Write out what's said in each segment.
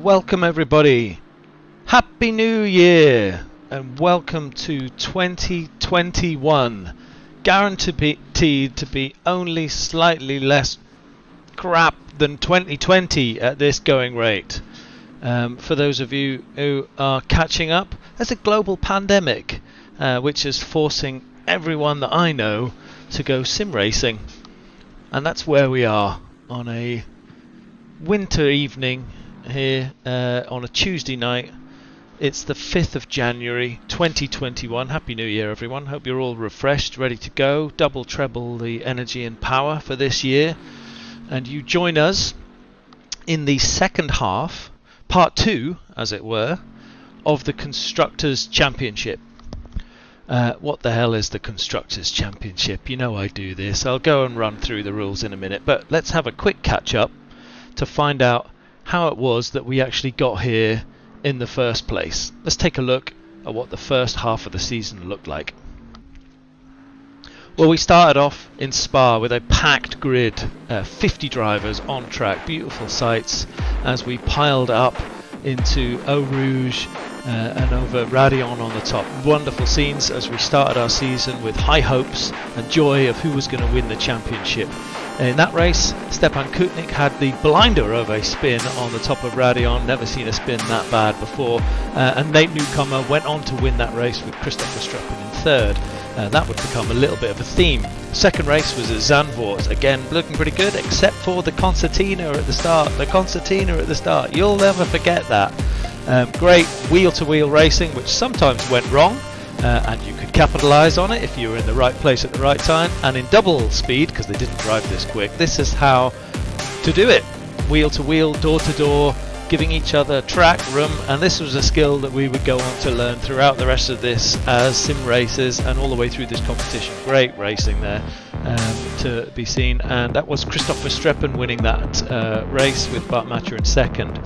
welcome everybody. Happy New Year and welcome to 2021. Guaranteed to be only slightly less crap than 2020 at this going rate. For those of you who are catching up, there's a global pandemic which is forcing everyone that I know to go sim racing, and that's where we are on a winter evening here on a Tuesday night. It's the 5th of January 2021. Happy New Year everyone. Hope you're all refreshed, ready to go, double treble the energy and power for this year, and you join us in the second half, part 2 as it were, of the Constructors Championship. What the hell is the Constructors Championship? You know I do this. I'll go and run through the rules in a minute, but let's have a quick catch up to find out how it was that we actually got here in the first place. Let's take a look at what the first half of the season looked like. Well, we started off in Spa with a packed grid, 50 drivers on track, beautiful sights as we piled up into Eau Rouge and over Radion on the top. Wonderful scenes as we started our season with high hopes and joy of who was going to win the championship. In that race, Stepan Kutnik had the blinder of a spin on the top of Radion, never seen a spin that bad before, and Nate Newcomer went on to win that race with Christopher Streppen in third. That would become a little bit of a theme. Second race was at Zandvoort, again looking pretty good except for the concertina at the start. You'll never forget that. Great wheel-to-wheel racing, which sometimes went wrong, and you could capitalise on it if you were in the right place at the right time. And in double speed, because they didn't drive this quick, this is how to do it. Wheel-to-wheel, door-to-door, giving each other track, room, and this was a skill that we would go on to learn throughout the rest of this as sim races and all the way through this competition. Great racing there to be seen, and that was Christopher Streppen winning that race with Bart Matcher in second.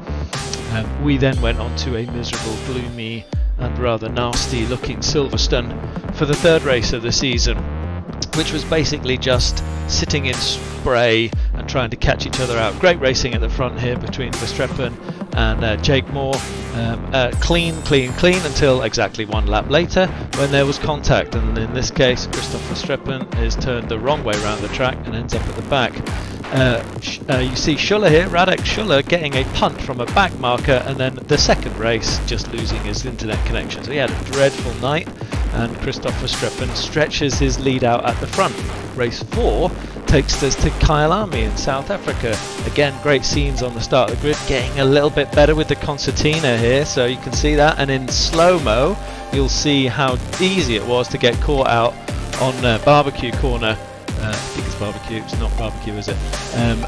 We then went on to a miserable, gloomy and rather nasty looking Silverstone for the third race of the season, which was basically just sitting in spray and trying to catch each other out. Great racing at the front here between Verstappen and Jake Moore. Clean until exactly one lap later when there was contact, and in this case Christopher Streppen is turned the wrong way around the track and ends up at the back. You see Schuller here, Radek Schuller, getting a punt from a back marker, and then the second race just losing his internet connection. So he had a dreadful night, and Christopher Streppen stretches his lead out at the front. Race 4 takes us to Kyalami in South Africa. Again, great scenes on the start of the grid, getting a little bit better with the concertina here, so you can see that, and in slow-mo you'll see how easy it was to get caught out on barbecue corner. I think it's barbecue, it's not barbecue, is it?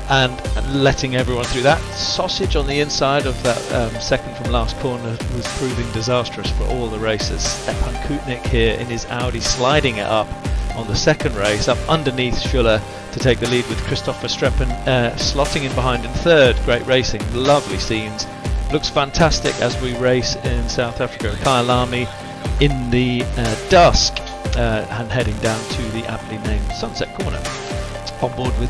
And letting everyone through that. Sausage on the inside of that second from last corner was proving disastrous for all the races. Stepan Kutnik here in his Audi sliding it up on the second race, up underneath Schuller to take the lead with Christopher Streppen slotting in behind in third. Great racing, lovely scenes. Looks fantastic as we race in South Africa at Kyalami in the dusk. And heading down to the aptly named Sunset Corner. On board with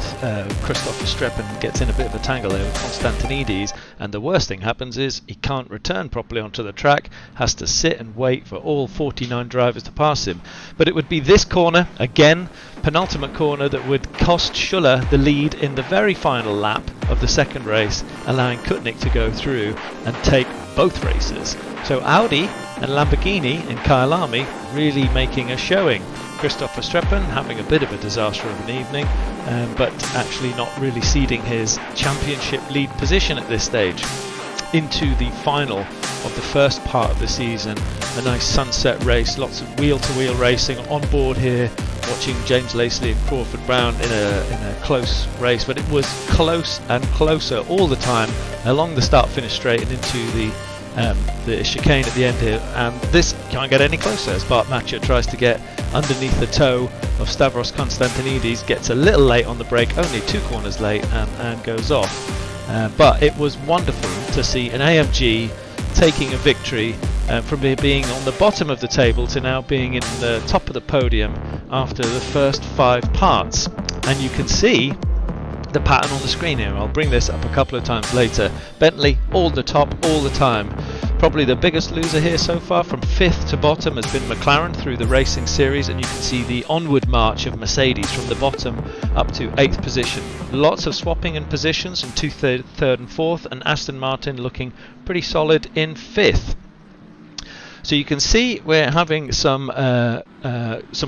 Christopher Streppen, gets in a bit of a tangle there with Constantinides, and the worst thing happens is he can't return properly onto the track, has to sit and wait for all 49 drivers to pass him. But it would be this corner, again, penultimate corner, that would cost Schuller the lead in the very final lap of the second race, allowing Kutnik to go through and take both races. So Audi and Lamborghini in Kyalami really making a showing. Christopher Streppen having a bit of a disaster of an evening, but actually not really ceding his championship lead position at this stage. Into the final of the first part of the season, a nice sunset race, lots of wheel-to-wheel racing on board here, watching James Lacey and Crawford Brown in a close race, but it was close and closer all the time along the start-finish straight and into the chicane at the end here, and this can't get any closer as Bart Matcher tries to get underneath the toe of Stavros Constantinides, gets a little late on the brake, only 2 corners late, and goes off. But it was wonderful to see an AMG taking a victory from being on the bottom of the table to now being in the top of the podium after the first 5 parts. And you can see the pattern on the screen here. I'll bring this up a couple of times later. Bentley all the top all the time. Probably the biggest loser here so far, from 5th to bottom, has been McLaren through the racing series, and you can see the onward march of Mercedes from the bottom up to 8th position. Lots of swapping in positions from 2nd, 3rd and 4th, and Aston Martin looking pretty solid in 5th. So you can see we're having some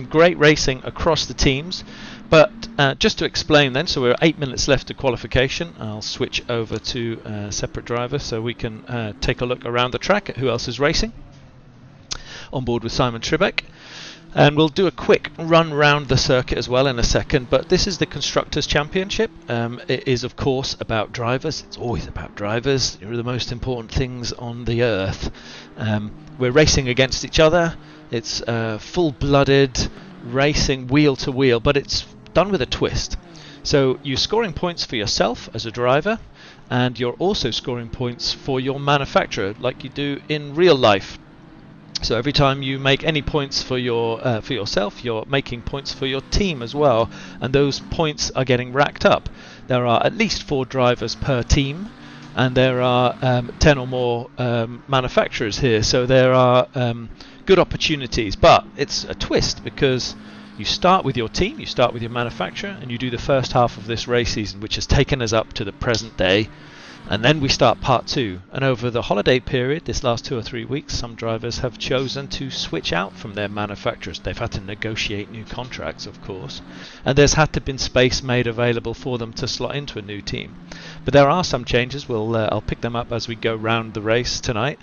great racing across the teams. But just to explain then, so we're 8 minutes left to qualification. I'll switch over to a separate driver so we can take a look around the track at who else is racing. On board with Simon Tribeck. And we'll do a quick run round the circuit as well in a second. But this is the Constructors' Championship. It is, of course, about drivers. It's always about drivers. They're the most important things on the earth. We're racing against each other. It's full-blooded racing wheel to wheel, but it's done with a twist. So you're scoring points for yourself as a driver, and you're also scoring points for your manufacturer, like you do in real life. So every time you make any points for yourself, you're making points for your team as well, and those points are getting racked up. There are at least 4 drivers per team, and there are 10 or more manufacturers here, so there are good opportunities. But it's a twist, because you start with your team, you start with your manufacturer, and you do the first half of this race season, which has taken us up to the present day, and then we start part 2. And over the holiday period, this last 2 or 3 weeks, some drivers have chosen to switch out from their manufacturers. They've had to negotiate new contracts, of course, and there's had to be space made available for them to slot into a new team. But there are some changes. I'll pick them up as we go round the race tonight.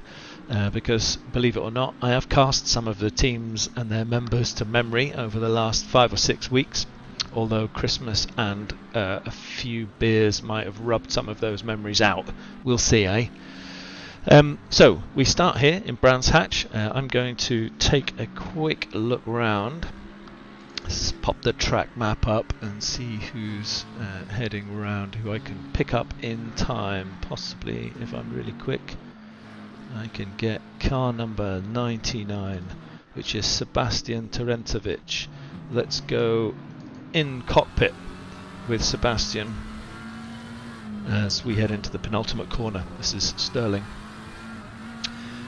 Because, believe it or not, I have cast some of the teams and their members to memory over the last 5 or 6 weeks, although Christmas and a few beers might have rubbed some of those memories out. We'll see, eh? So, we start here in Brands Hatch. I'm going to take a quick look round. Let's pop the track map up and see who's heading round, who I can pick up in time, possibly if I'm really quick. I can get car number 99, which is Sebastian Terentovic. Let's go in cockpit with Sebastian as we head into the penultimate corner. This is Sterling.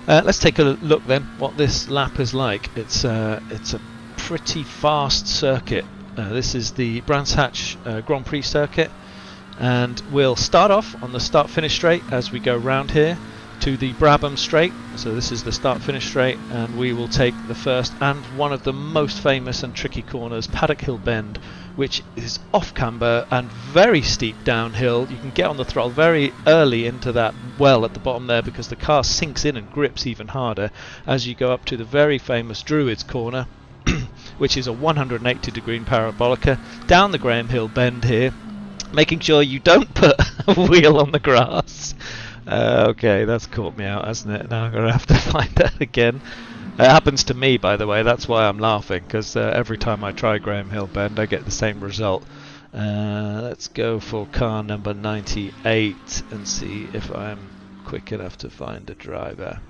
Let's take a look then what this lap is like. It's a pretty fast circuit. This is the Brands Hatch Grand Prix circuit, and we'll start off on the start-finish straight as we go round here to the Brabham straight. So this is the start-finish straight, and we will take the first and one of the most famous and tricky corners, Paddock Hill Bend, which is off camber and very steep downhill. You can get on the throttle very early into that well at the bottom there, because the car sinks in and grips even harder as you go up to the very famous Druids corner, which is a 180 degree parabolica down the Graham Hill Bend here, making sure you don't put a wheel on the grass. Okay, that's caught me out, hasn't it? Now I'm going to have to find that again. It happens to me, by the way. That's why I'm laughing, because every time I try Graham Hill Bend, I get the same result. Let's go for car number 98 and see if I'm quick enough to find a driver.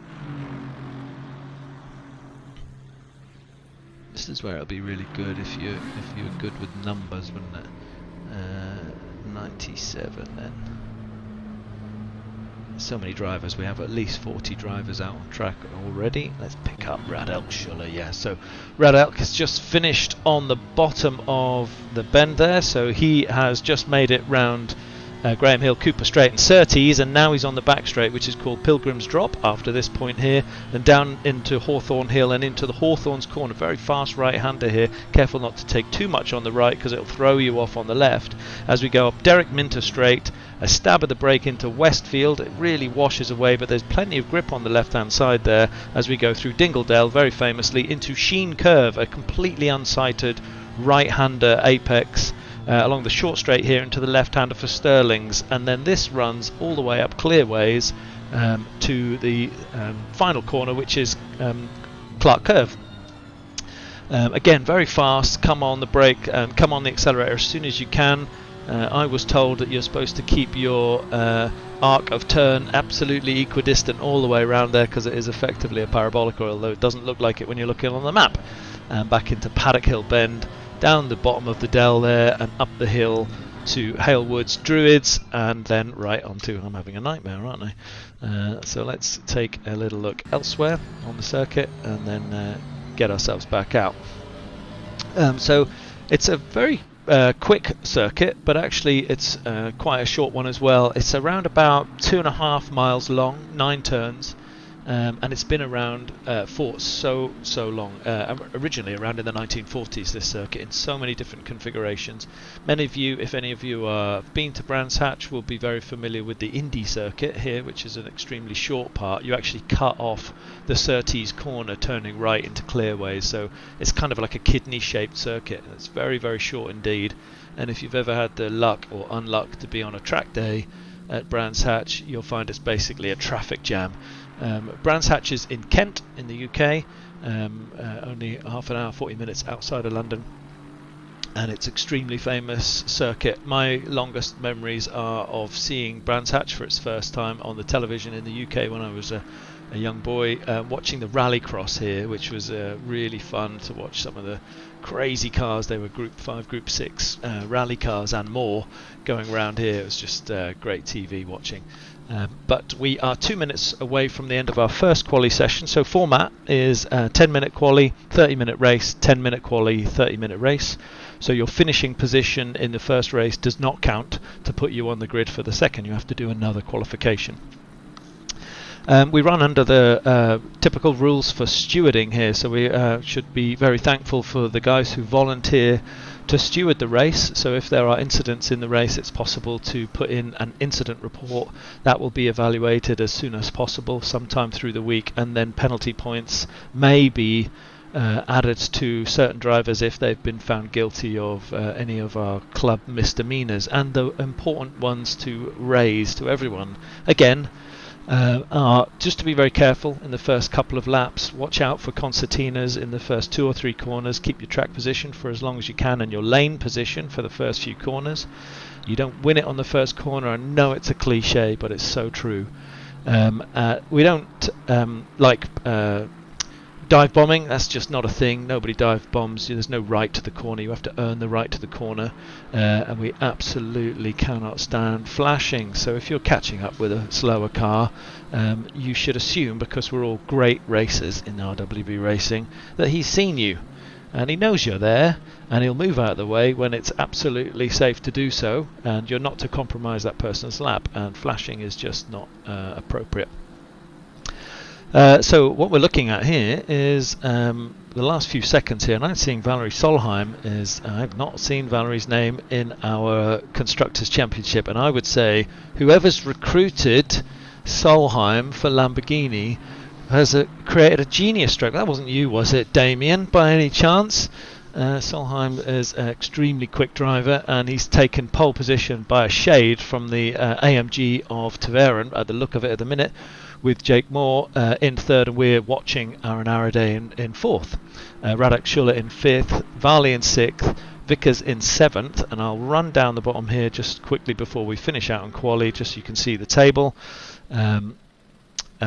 This is where it'll be really good if you're good with numbers, wouldn't it? 97 then. So many drivers. We have at least 40 drivers out on track already. Let's pick up Radek Schuller. Yeah, so Radek has just finished on the bottom of the bend there, so he has just made it round Graham Hill, Cooper Straight and Surtees, and now he's on the back straight, which is called Pilgrim's Drop after this point here, and down into Hawthorne Hill and into the Hawthorne's Corner. Very fast right-hander here. Careful not to take too much on the right, because it'll throw you off on the left. As we go up Derek Minter Straight, a stab of the brake into Westfield. It really washes away, but there's plenty of grip on the left-hand side there as we go through Dingledale, very famously, into Sheen Curve, a completely unsighted right-hander apex. Along the short straight here into the left-hander for Sterling's, and then this runs all the way up Clearways to the final corner, which is Clark Curve. Again, very fast. Come on the brake and come on the accelerator as soon as you can. I was told that you're supposed to keep your arc of turn absolutely equidistant all the way around there, because it is effectively a parabolic, although it doesn't look like it when you're looking on the map. Back into Paddock Hill Bend, down the bottom of the dell there and up the hill to Halewood's Druids, and then right onto, I'm having a nightmare, aren't I? So let's take a little look elsewhere on the circuit and then get ourselves back out. So it's a very quick circuit, but actually it's quite a short one as well. It's around about 2.5 miles long, 9 turns, and it's been around for so long. Originally around in the 1940s, this circuit, in so many different configurations. Many of you, if any of you have been to Brands Hatch, will be very familiar with the Indy circuit here, which is an extremely short part. You actually cut off the Surtees corner turning right into clearways, so it's kind of like a kidney-shaped circuit. It's very, very short indeed, and if you've ever had the luck or unluck to be on a track day at Brands Hatch, you'll find it's basically a traffic jam. Brands Hatch is in Kent in the UK, only half an hour, 40 minutes outside of London, and it's extremely famous circuit. My longest memories are of seeing Brands Hatch for its first time on the television in the UK when I was a young boy, watching the rallycross here, which was really fun to watch some of the crazy cars. They were Group 5, Group 6 rally cars and more going around here. It was just great TV watching. But we are 2 minutes away from the end of our first quali session. So format is 10-minute quali, 30-minute race, 10-minute quali, 30-minute race. So your finishing position in the first race does not count to put you on the grid for the second. You have to do another qualification. We run under the typical rules for stewarding here, so we should be very thankful for the guys who volunteer to steward the race. So if there are incidents in the race, it's possible to put in an incident report that will be evaluated as soon as possible, sometime through the week, and then penalty points may be added to certain drivers if they've been found guilty of any of our club misdemeanors. And the important ones to raise to everyone, again, are just to be very careful in the first couple of laps. Watch out for concertinas in the first 2 or 3 corners. Keep your track position for as long as you can and your lane position for the first few corners. You don't win it on the first corner. I know it's a cliche, but it's so true. We don't like dive bombing. That's just not a thing. Nobody dive bombs. There's no right to the corner. You have to earn the right to the corner, and we absolutely cannot stand flashing. So if you're catching up with a slower car, you should assume, because we're all great racers in RWB racing, that he's seen you and he knows you're there, and he'll move out of the way when it's absolutely safe to do so, and you're not to compromise that person's lap, and flashing is just not appropriate. So what we're looking at here is the last few seconds here, and I'm seeing Valerie Solheim. I've not seen Valerie's name in our Constructors Championship, and I would say whoever's recruited Solheim for Lamborghini has created a genius stroke. That wasn't you, was it, Damien, by any chance? Solheim is an extremely quick driver, and he's taken pole position by a shade from the AMG of Taveren, at the look of it at the minute, with Jake Moore in third, and we're watching Aaron Araday in fourth. Radek Schuller in fifth, Varley in sixth, Vickers in seventh, and I'll run down the bottom here just quickly before we finish out on quali, just so you can see the table.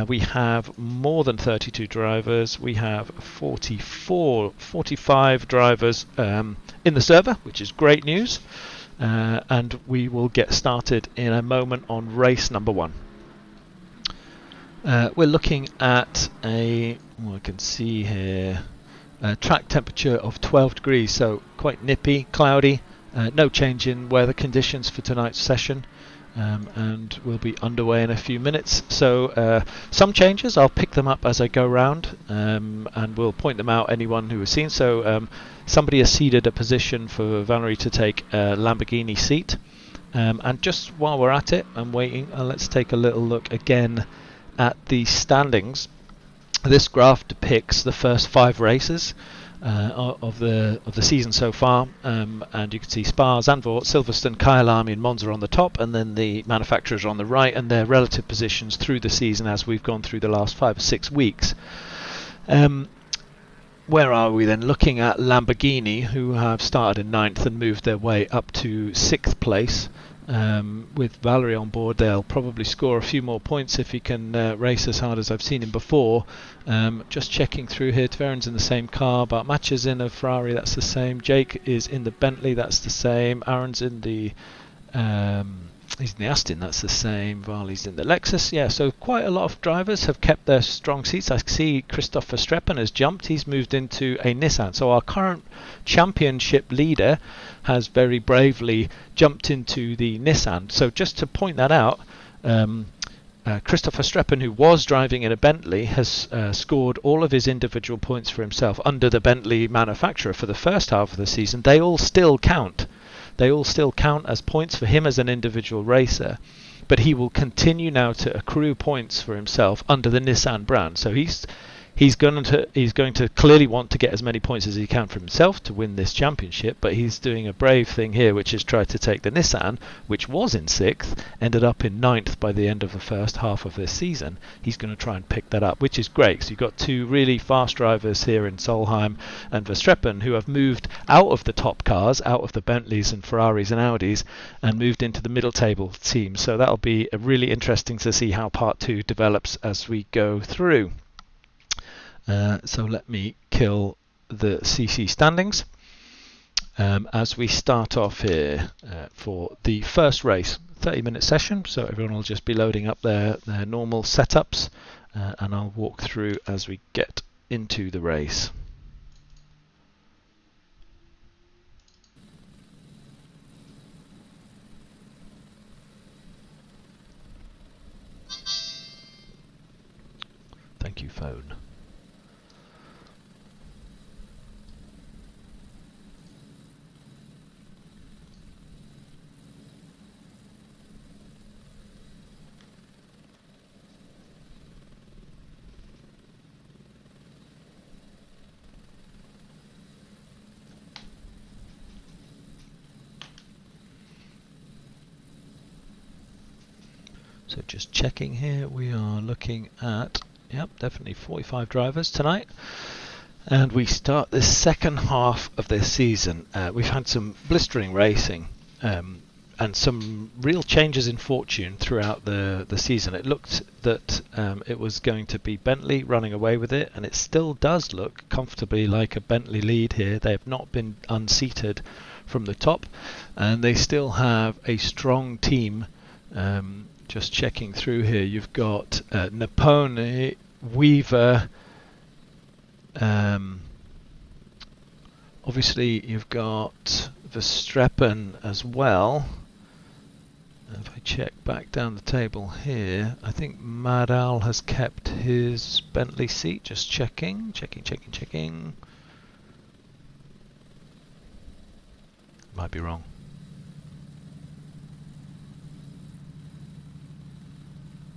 We have more than 32 drivers. We have 45 drivers in the server, which is great news. And we will get started in a moment on race number 1. We're looking at I can see here, track temperature of 12 degrees, so quite nippy, cloudy, no change in weather conditions for tonight's session. And we'll be underway in a few minutes. So some changes, I'll pick them up as I go round, and we'll point them out, anyone who has seen. So somebody has ceded a position for Valerie to take a Lamborghini seat. And just while we're at it and waiting, let's take a little look again at the standings. This graph depicts the first 5 races of the season so far, and you can see Spa, Zandvoort, Silverstone, Kyalami and Monza on the top, and then the manufacturers are on the right, and their relative positions through the season as we've gone through the last 5 or 6 weeks. Where are we then? Looking at Lamborghini, who have started in 9th and moved their way up to 6th place. With Valerie on board, they'll probably score a few more points if he can race as hard as I've seen him before. Just checking through here, Taveren's in the same car, but Match is in a Ferrari, that's the same. Jake is in the Bentley, that's the same. Aaron's in the He's in the Aston, that's the same. Varley's in the Lexus. Yeah, so quite a lot of drivers have kept their strong seats. I see Christoph Verstappen has jumped. He's moved into a Nissan. So our current championship leader has very bravely jumped into the Nissan. So just to point that out, Christoph Verstappen, who was driving in a Bentley, has scored all of his individual points for himself under the Bentley manufacturer for the first half of the season. They all still count. They all still count as points for him as an individual racer, but he will continue now to accrue points for himself under the Nissan brand. So he's going to clearly want to get as many points as he can for himself to win this championship, but he's doing a brave thing here, which is try to take the Nissan, which was in 6th, ended up in 9th by the end of the first half of this season. He's going to try and pick that up, which is great. So you've got two really fast drivers here in Solheim and Verstappen who have moved out of the top cars, out of the Bentleys and Ferraris and Audis, and moved into the middle table team. So that'll be really interesting to see how part 2 develops as we go through. So let me kill the CC standings as we start off here for the first race. 30-minute session, so everyone will just be loading up their normal setups, and I'll walk through as we get into the race. Thank you, phone. So just checking here, we are looking at, yep, definitely 45 drivers tonight. And we start the second half of this season. We've had some blistering racing and some real changes in fortune throughout the season. It looked that it was going to be Bentley running away with it, and it still does look comfortably like a Bentley lead here. They have not been unseated from the top, and they still have a strong team. Just checking through here, you've got Napone, Weaver, obviously you've got Verstappen as well. If I check back down the table here, I think Madal has kept his Bentley seat. Just checking. Might be wrong.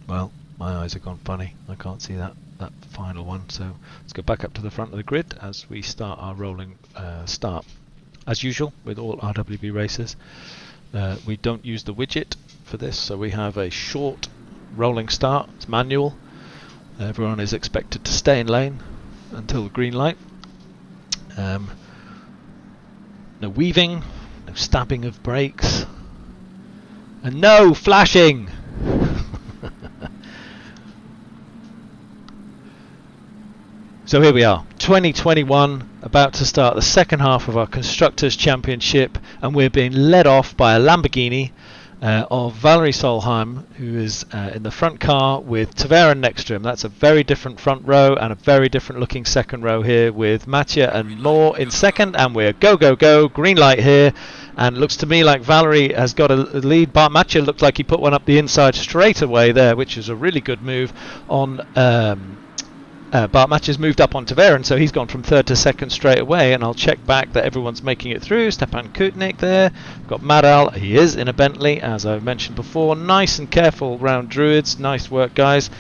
Well, my eyes have gone funny. I can't see that final one. So let's go back up to the front of the grid as we start our rolling start. As usual with all RWB races, we don't use the widget for this, so we have a short rolling start. It's manual. Everyone is expected to stay in lane until the green light. No weaving, no stabbing of brakes, and no flashing. So here we are, 2021, about to start the second half of our Constructors Championship, and we're being led off by a Lamborghini of Valerie Solheim, who is in the front car with Taveren next to him. That's a very different front row and a very different looking second row here with Mattia and Moore in second, and we're go, green light here. And looks to me like Valerie has got a lead. Bart Mattia looked like he put one up the inside straight away there, which is a really good move on Bart Matches moved up on Taveren, so he's gone from 3rd to 2nd straight away, and I'll check back that everyone's making it through. Stepan Kutnik there. We've got Madal, he is in a Bentley, as I've mentioned before. Nice and careful round Druids. Nice work, guys.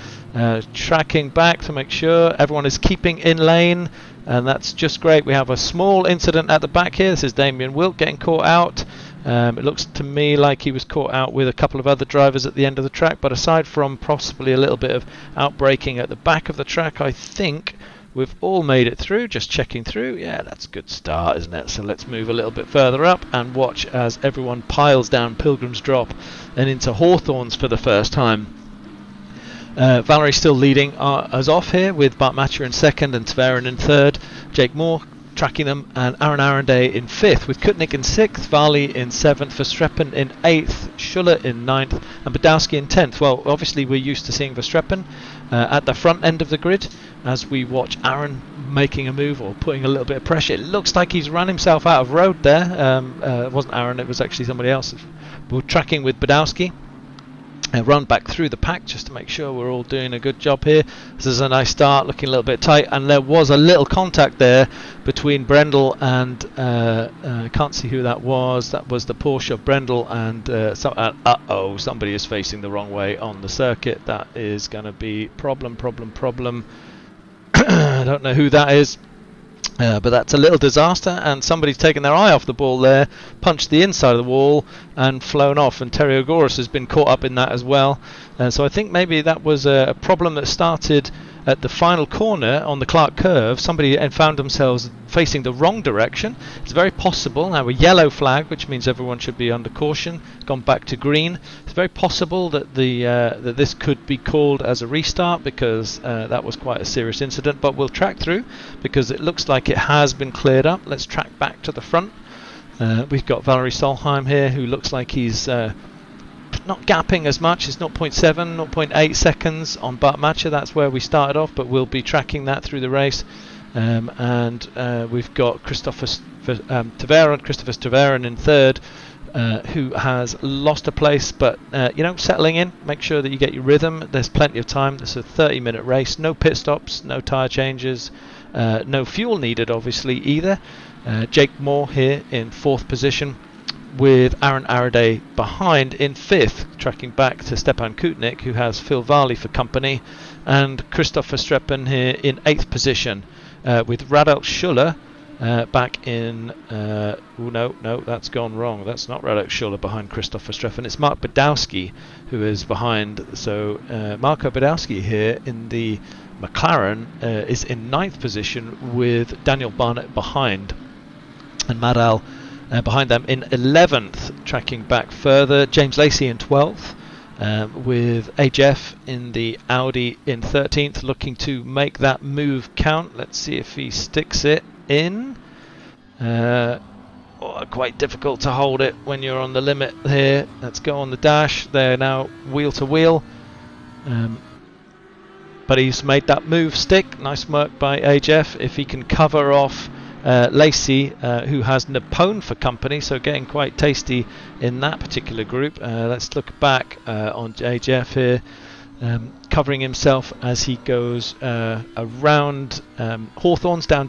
Tracking back to make sure everyone is keeping in lane, and that's just great. We have a small incident at the back here. This is Damien Wilt getting caught out. It looks to me like he was caught out with a couple of other drivers at the end of the track, but aside from possibly a little bit of outbraking at the back of the track, I think we've all made it through. Just checking through. Yeah, that's a good start, isn't it? So let's move a little bit further up and watch as everyone piles down Pilgrim's Drop and into Hawthorns for the first time. Valerie's still leading us off here with Bart Matcher in 2nd and Taveren in 3rd. Jake Moore tracking them, and Aaron Arenday in 5th, with Kutnik in 6th, Varley in 7th, Verstappen in 8th, Schuller in 9th, and Badowski in 10th. Well, obviously we're used to seeing Verstappen at the front end of the grid as we watch Aaron making a move or putting a little bit of pressure. It looks like he's run himself out of road there. It wasn't Aaron, it was actually somebody else. We're tracking with Badowski. Run back through the pack just to make sure we're all doing a good job here. This is a nice start, looking a little bit tight, and there was a little contact there between Brendel and I can't see who that was. That was the Porsche of Brendel, and uh-oh, somebody is facing the wrong way on the circuit. That is going to be problem. I don't know who that is. But that's a little disaster, and somebody's taken their eye off the ball there, punched the inside of the wall and flown off, and Terry Ogoris has been caught up in that as well. So I think maybe that was a problem that started at the final corner on the Clark curve. Somebody found themselves facing the wrong direction. It's very possible. Now a yellow flag, which means everyone should be under caution, gone back to green. It's very possible that that this could be called as a restart, because that was quite a serious incident, but we'll track through because it looks like it has been cleared up. Let's track back to the front. We've got Valery Solheim here, who looks like he's not gapping as much. It's 0.7, 0.8 seconds on Bart Matcher. That's where we started off, but we'll be tracking that through the race. And we've got Christopher Tverin in 3rd, who has lost a place, but settling in. Make sure that you get your rhythm. There's plenty of time. It's a 30-minute race. No pit stops, no tyre changes, no fuel needed, obviously, either. Jake Moore here in 4th position, with Aaron Arenday behind in 5th, tracking back to Stepan Kutnik, who has Phil Varley for company, and Christoph Verstappen here in 8th position, with Radek Schuller back in... no, that's gone wrong. That's not Radek Schuller behind Christoph Verstappen. It's Mark Badowski who is behind. So Marco Badowski here in the McLaren is in 9th position, with Daniel Barnett behind, and Madal behind them in 11th, tracking back further. James Lacey in 12th, with HF in the Audi in 13th, looking to make that move count. Let's see if he sticks it in. Quite difficult to hold it when you're on the limit here. Let's go on the dash. They're now wheel to wheel. But he's made that move stick. Nice work by HF. If he can cover off Lacey, who has Napone for company, so getting quite tasty in that particular group. Let's look back on HF here, covering himself as he goes around Hawthorns, down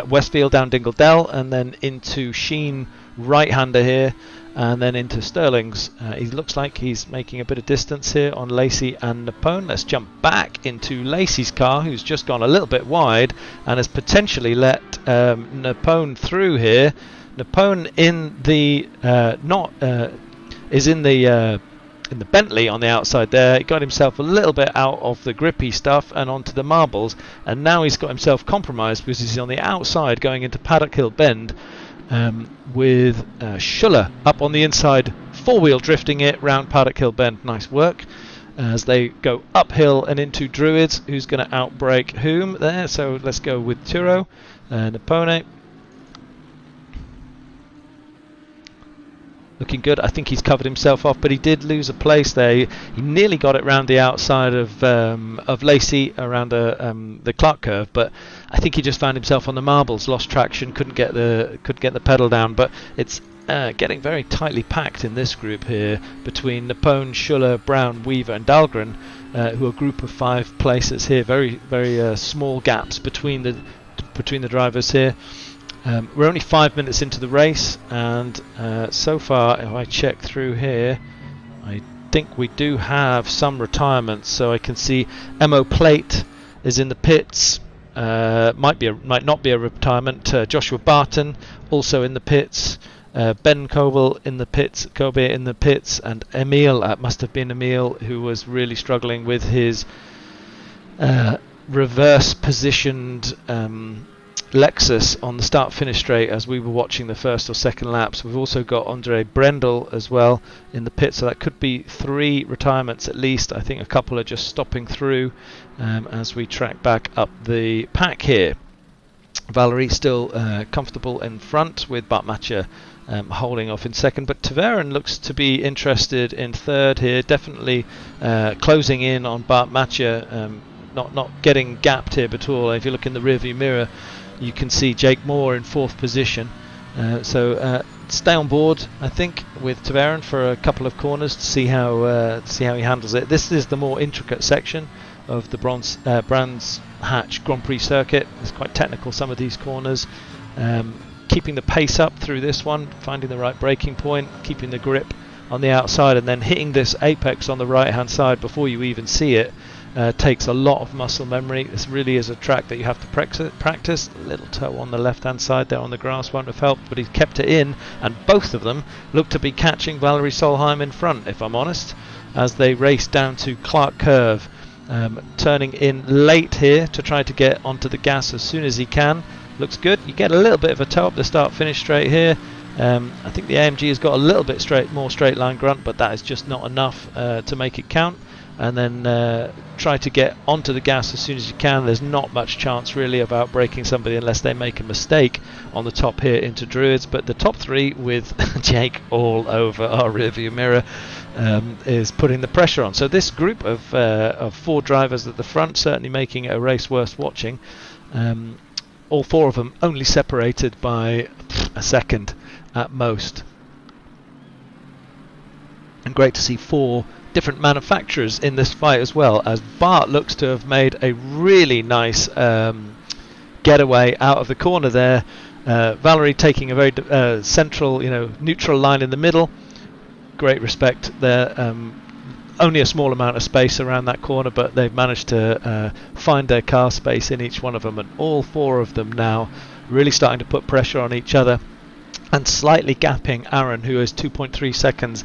Westfield, down Dingle Dell, and then into Sheen, right-hander here, and then into Sterling's. He looks like he's making a bit of distance here on Lacey and Napone. Let's jump back into Lacey's car, who's just gone a little bit wide and has potentially let Napone through here. Napone in the is in the Bentley on the outside there. He got himself a little bit out of the grippy stuff and onto the marbles, and now he's got himself compromised because he's on the outside going into Paddock Hill Bend, with Schuller up on the inside, four-wheel drifting it round Paddock Hill Bend. Nice work as they go uphill and into Druids, who's going to outbrake whom there. So let's go with Turo and Napone. Looking good. I think he's covered himself off, but he did lose a place there. He nearly got it round the outside of Lacey around the Clark curve, but I think he just found himself on the marbles, lost traction, couldn't get the pedal down. But it's getting very tightly packed in this group here between Napone, Schuller, Brown, Weaver, and Dahlgren, who are a group of 5 places here. Very very small gaps between the drivers here. We're only 5 minutes into the race, and so far, if I check through here, I think we do have some retirements. So I can see Emo Plate is in the pits. Might not be a retirement. Joshua Barton also in the pits. Ben Kobe in the pits, and Emil, must have been Emil, who was really struggling with his reverse positioned Lexus on the start-finish straight as we were watching the first or second laps. We've also got Andre Brendel as well in the pit, so that could be 3 retirements at least. I think a couple are just stopping through as we track back up the pack here. Valerie still comfortable in front, with Bart Matcher holding off in second, but Tverin looks to be interested in third here, definitely closing in on Bart Matcher, not getting gapped here at all. If you look in the rearview mirror, you can see Jake Moore in fourth position. So stay on board, I think, with Tverin for a couple of corners to see how he handles it. This is the more intricate section of the Brands Hatch Grand Prix circuit. It's quite technical, some of these corners. Keeping the pace up through this one, finding the right braking point, keeping the grip on the outside, and then hitting this apex on the right hand side before you even see it takes a lot of muscle memory. This really is a track that you have to practice. A little toe on the left hand side there on the grass won't have helped, but he's kept it in, and both of them look to be catching Valerie Solheim in front, if I'm honest, as they race down to Clark Curve. Turning in late here to try to get onto the gas as soon as he can. Looks good. You get a little bit of a toe up the start finish straight here. I think the AMG has got a little bit more straight line grunt, but that is just not enough to make it count. And then try to get onto the gas as soon as you can. There's not much chance really of outbraking somebody unless they make a mistake on the top here into Druids, but the top three with Jake all over our rearview mirror is putting the pressure on. So this group of four drivers at the front certainly making a race worth watching. All four of them only separated by a second at most. And great to see four different manufacturers in this fight as well, as Bart looks to have made a really nice getaway out of the corner there. Valerie taking a very central, neutral line in the middle. Great respect there. Only a small amount of space around that corner, but they've managed to find their car space in each one of them, and all four of them now really starting to put pressure on each other and slightly gapping Aaron, who is 2.3 seconds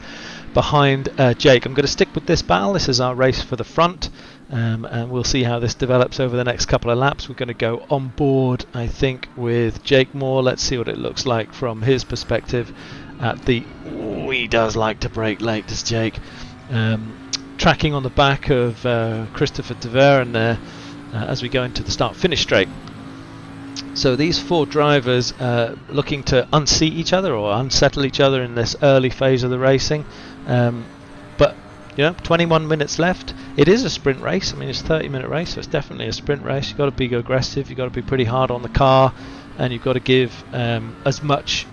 behind Jake. I'm going to stick with this battle. This is our race for the front, and we'll see how this develops over the next couple of laps. We're going to go on board, I think, with Jake Moore. Let's see what it looks like from his perspective at the... Ooh, he does like to brake late, does Jake. Tracking on the back of Christopher Tverin there as we go into the start-finish straight. So these four drivers looking to unseat each other or unsettle each other in this early phase of the racing. But 21 minutes left. It is a sprint race. I mean, it's a 30-minute race, so it's definitely a sprint race. You've got to be aggressive. You've got to be pretty hard on the car, and you've got to give as much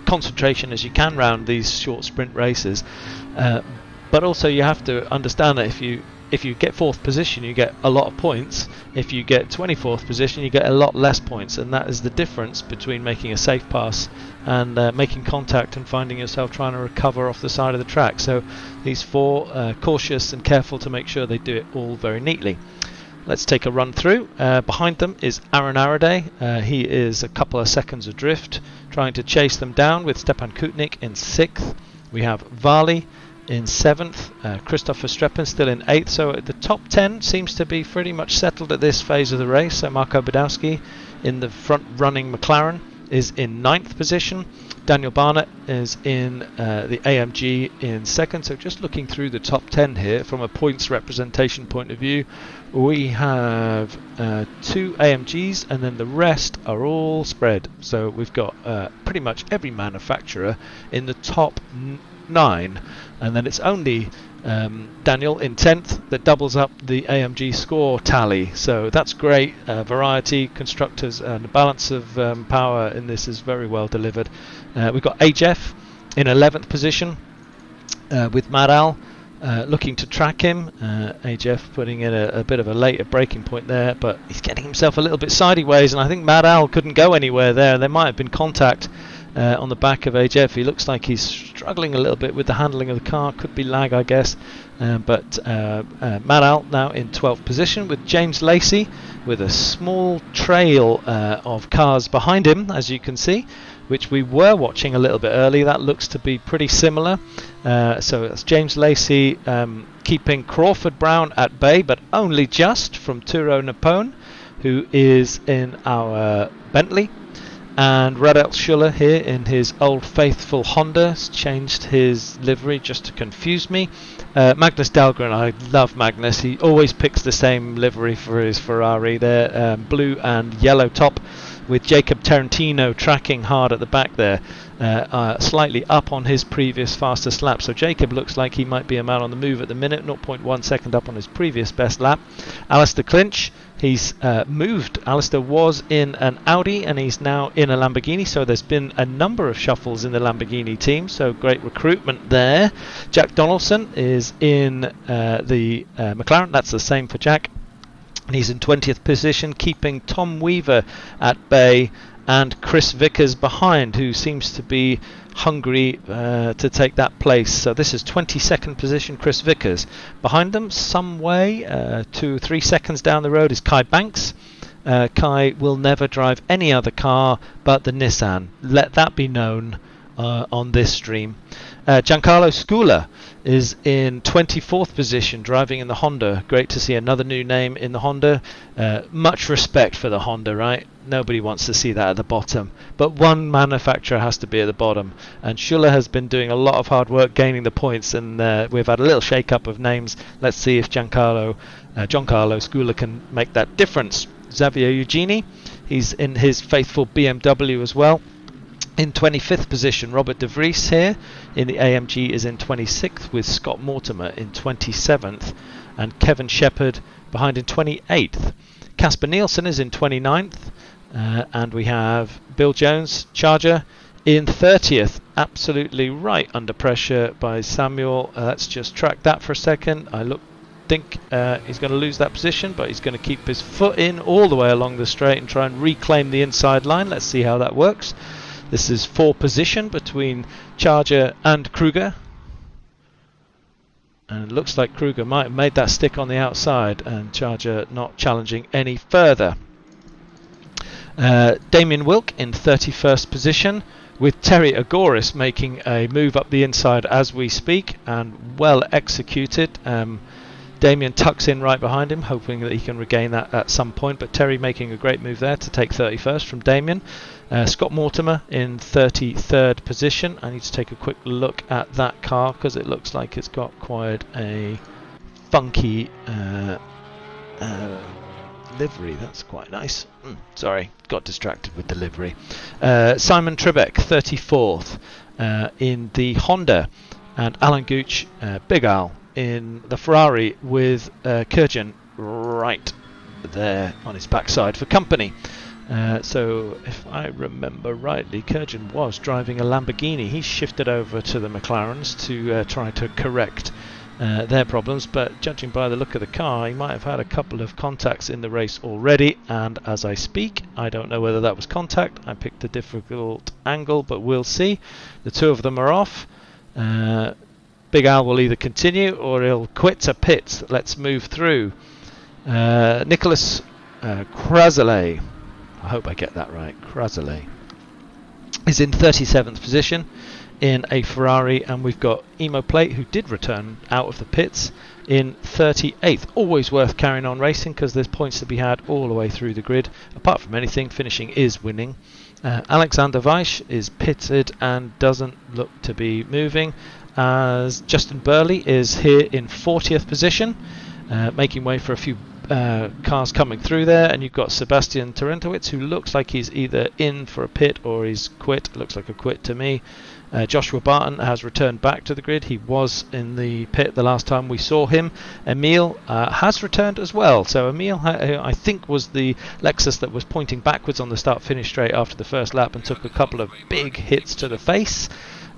concentration as you can around these short sprint races. But also you have to understand that if you get fourth position, you get a lot of points. If you get 24th position, you get a lot less points, and that is the difference between making a safe pass and making contact and finding yourself trying to recover off the side of the track. So these four cautious and careful to make sure they do it all very neatly. Let's take a run through. Behind them is Aaron Araday. He is a couple of seconds adrift, trying to chase them down with Stepan Kutnik in 6th. We have Vali in 7th, Christopher Streppen still in 8th, so the top 10 seems to be pretty much settled at this phase of the race. So Marco Badowski in the front running McLaren is in 9th position. Daniel Barnett is in the AMG in 2nd. So just looking through the top 10 here from a points representation point of view, we have 2 AMGs, and then the rest are all spread. So we've got pretty much every manufacturer in the top 9, and then it's only Daniel in 10th that doubles up the AMG score tally. So that's great. Variety, constructors, and the balance of power in this is very well delivered. We've got AJF in 11th position with Madal looking to track him. AJF putting in a bit of a later braking point there, but he's getting himself a little bit sideways, and I think Madal couldn't go anywhere there. There might have been contact on the back of AJF. He looks like he's struggling a little bit with the handling of the car. Could be lag, I guess. But Madal now in 12th position with James Lacey with a small trail of cars behind him, as you can see, which we were watching a little bit early. That looks to be pretty similar. So it's James Lacey keeping Crawford Brown at bay, but only just, from Turo Napone, who is in our Bentley. And Radel Schuller here in his old faithful Honda has changed his livery just to confuse me. Magnus Dahlgren, I love Magnus. He always picks the same livery for his Ferrari there, blue and yellow top, with Jacob Tarantino tracking hard at the back there, slightly up on his previous fastest lap. So Jacob looks like he might be a man on the move at the minute, 0.1 second up on his previous best lap. Alistair Clinch, he's moved. Alistair was in an Audi and he's now in a Lamborghini, so there's been a number of shuffles in the Lamborghini team, so great recruitment there. Jack Donaldson is in the McLaren, that's the same for Jack. And he's in 20th position, keeping Tom Weaver at bay and Chris Vickers behind, who seems to be hungry to take that place. So this is 22nd position, Chris Vickers. Behind them, some way, 2-3 seconds down the road, is Kai Banks. Kai will never drive any other car but the Nissan. Let that be known on this stream. Giancarlo Scuola is in 24th position, driving in the Honda. Great to see another new name in the Honda. Much respect for the Honda, right? Nobody wants to see that at the bottom, but one manufacturer has to be at the bottom, and Schuller has been doing a lot of hard work gaining the points, and we've had a little shake up of names. Let's see if Giancarlo Scuola can make that difference. Xavier Eugeni, he's in his faithful BMW as well. In 25th position, Robert De Vries here in the AMG is in 26th, with Scott Mortimer in 27th and Kevin Shepherd behind in 28th. Casper Nielsen is in 29th, and we have Bill Jones, Charger, in 30th. Absolutely right under pressure by Samuel. Let's just track that for a second. Think he's going to lose that position, but he's going to keep his foot in all the way along the straight and try and reclaim the inside line. Let's see how that works. This is 4 position between Charger and Kruger. And it looks like Kruger might have made that stick on the outside, and Charger not challenging any further. Damien Wilk in 31st position, with Terry Agoris making a move up the inside as we speak, and well executed. Damien tucks in right behind him, hoping that he can regain that at some point, but Terry making a great move there to take 31st from Damien. Scott Mortimer in 33rd position. I need to take a quick look at that car because it looks like it's got quite a funky livery. That's quite nice. Sorry, got distracted with the livery. Simon Trebek, 34th in the Honda, and Alan Gooch, Big Al, in the Ferrari with Kurjan right there on his backside for company. So if I remember rightly, Kurjan was driving a Lamborghini. He shifted over to the McLarens to try to correct their problems, but judging by the look of the car, he might have had a couple of contacts in the race already, and as I speak, I don't know whether that was contact. I picked a difficult angle, but we'll see. The two of them are off. Big Al will either continue or he'll quit to pits. Let's move through. Nicholas Krasale, I hope I get that right, Krasale, is in 37th position in a Ferrari, and we've got Emo Plate, who did return out of the pits, in 38th. Always worth carrying on racing because there's points to be had all the way through the grid. Apart from anything, finishing is winning. Alexander Weiss is pitted and doesn't look to be moving, as Justin Burley is here in 40th position, making way for a few cars coming through there, and you've got Sebastian Tarentowicz, who looks like he's either in for a pit or he's quit. Looks like a quit to me. Joshua Barton has returned back to the grid. He was in the pit the last time we saw him. Emil has returned as well. So Emil, I think, was the Lexus that was pointing backwards on the start-finish straight after the first lap and took a couple of big hits to the face.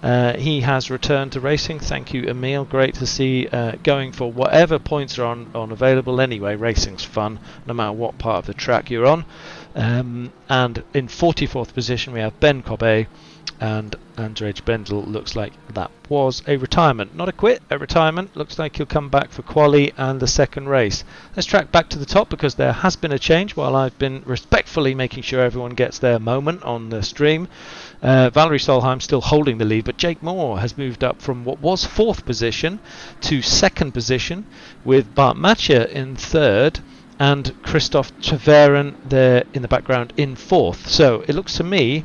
He has returned to racing. Thank you, Emil. Great to see, going for whatever points are on available anyway. Racing's fun, no matter what part of the track you're on. And in 44th position, we have Ben Cobbet, and Andrej Bendel. Looks like that was a retirement. Not a quit, a retirement. Looks like he'll come back for quali and the second race. Let's track back to the top because there has been a change while I've been respectfully making sure everyone gets their moment on the stream. Valerie Solheim still holding the lead, but Jake Moore has moved up from what was 4th position to 2nd position, with Bart Matcher in 3rd and Christophe Taveren there in the background in 4th. So it looks to me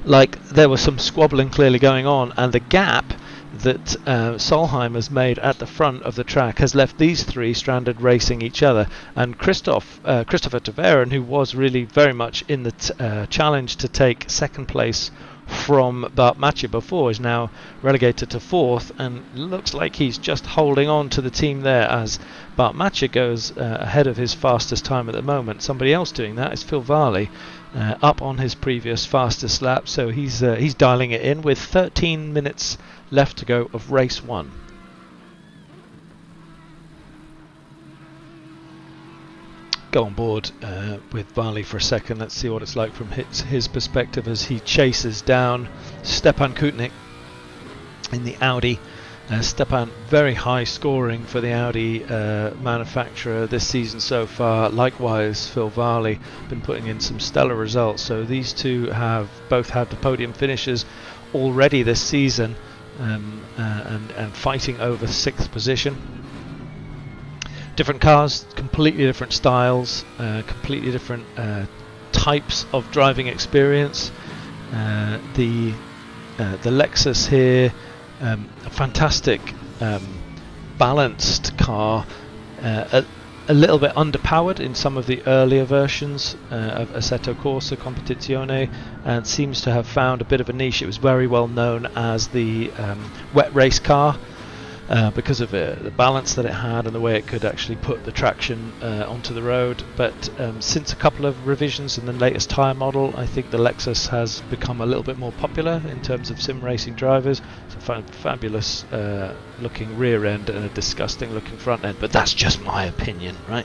like there was some squabbling clearly going on, and the gap that Solheim has made at the front of the track has left these 3 stranded racing each other. And Christopher Taveren, who was really very much in the challenge to take 2nd place from Bart Matje before, is now relegated to 4th, and looks like he's just holding on to the team there as Bart Matje goes ahead of his fastest time at the moment. Somebody else doing that is Phil Varley, up on his previous fastest lap, so he's dialing it in with 13 minutes left to go of race 1. Go on board with Varley for a second. Let's see what it's like from his perspective as he chases down Stepan Kutnik in the Audi. Stepan, very high scoring for the Audi manufacturer this season so far. Likewise, Phil Varley been putting in some stellar results. So these two have both had the podium finishes already this season, and fighting over 6th position. Different cars, completely different styles, completely different types of driving experience. The Lexus here, a fantastic balanced car, a little bit underpowered in some of the earlier versions of Assetto Corsa Competizione, and seems to have found a bit of a niche. It was very well known as the wet race car, because of the balance that it had and the way it could actually put the traction onto the road. But since a couple of revisions in the latest tyre model, I think the Lexus has become a little bit more popular in terms of sim racing drivers. It's a fabulous looking rear end and a disgusting looking front end, but that's just my opinion, right?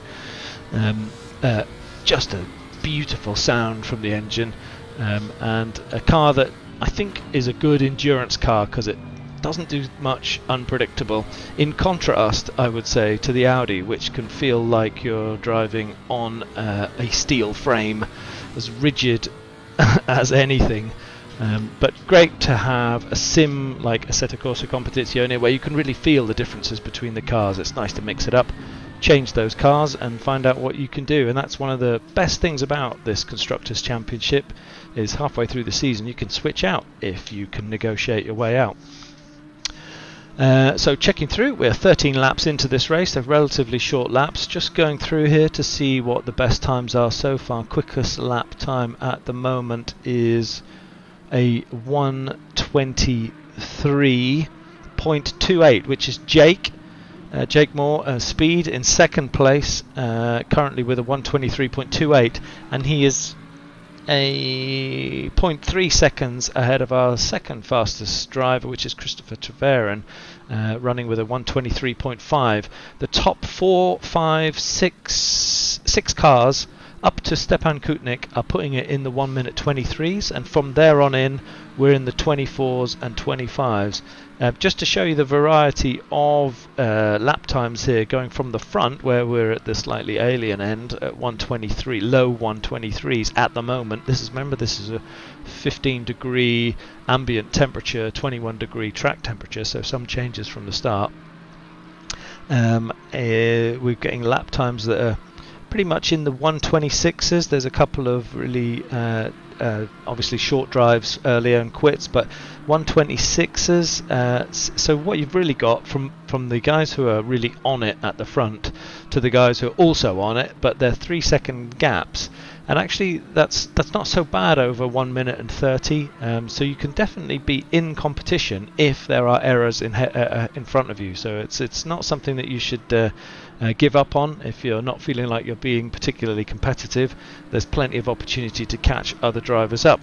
Just a beautiful sound from the engine, and a car that I think is a good endurance car because it doesn't do much unpredictable, in contrast, I would say, to the Audi, which can feel like you're driving on a steel frame, as rigid as anything. But great to have a sim like Assetto Corsa Competizione where you can really feel the differences between the cars. It's nice to mix it up, change those cars and find out what you can do, and that's one of the best things about this Constructors Championship, is halfway through the season you can switch out if you can negotiate your way out. So checking through, we're 13 laps into this race. They're relatively short laps. Just going through here to see what the best times are so far. Quickest lap time at the moment is a 1:23.28, which is Jake Moore, Speed in 2nd place, currently with a 1:23.28, and he is a 0.3 seconds ahead of our 2nd fastest driver, which is Christopher Taveren, running with a 1:23.5. The top 4, 5, 6 cars up to Stepan Kutnik are putting it in the 1:23 23s, and from there on in we're in the 24s and 25s. Just to show you the variety of lap times here, going from the front where we're at the slightly alien end at 1:23, low 1:23s at the moment. This is a 15 degree ambient temperature, 21 degree track temperature, so some changes from the start. We're getting lap times that are pretty much in the 1:26s. There's a couple of really obviously short drives earlier and quits, but 1:26s. So what you've really got from the guys who are really on it at the front to the guys who are also on it, but they're 3-second gaps. And actually, that's not so bad over 1 minute and 30. So you can definitely be in competition if there are errors in front of you. So it's not something that you should give up on if you're not feeling like you're being particularly competitive. There's plenty of opportunity to catch other drivers up.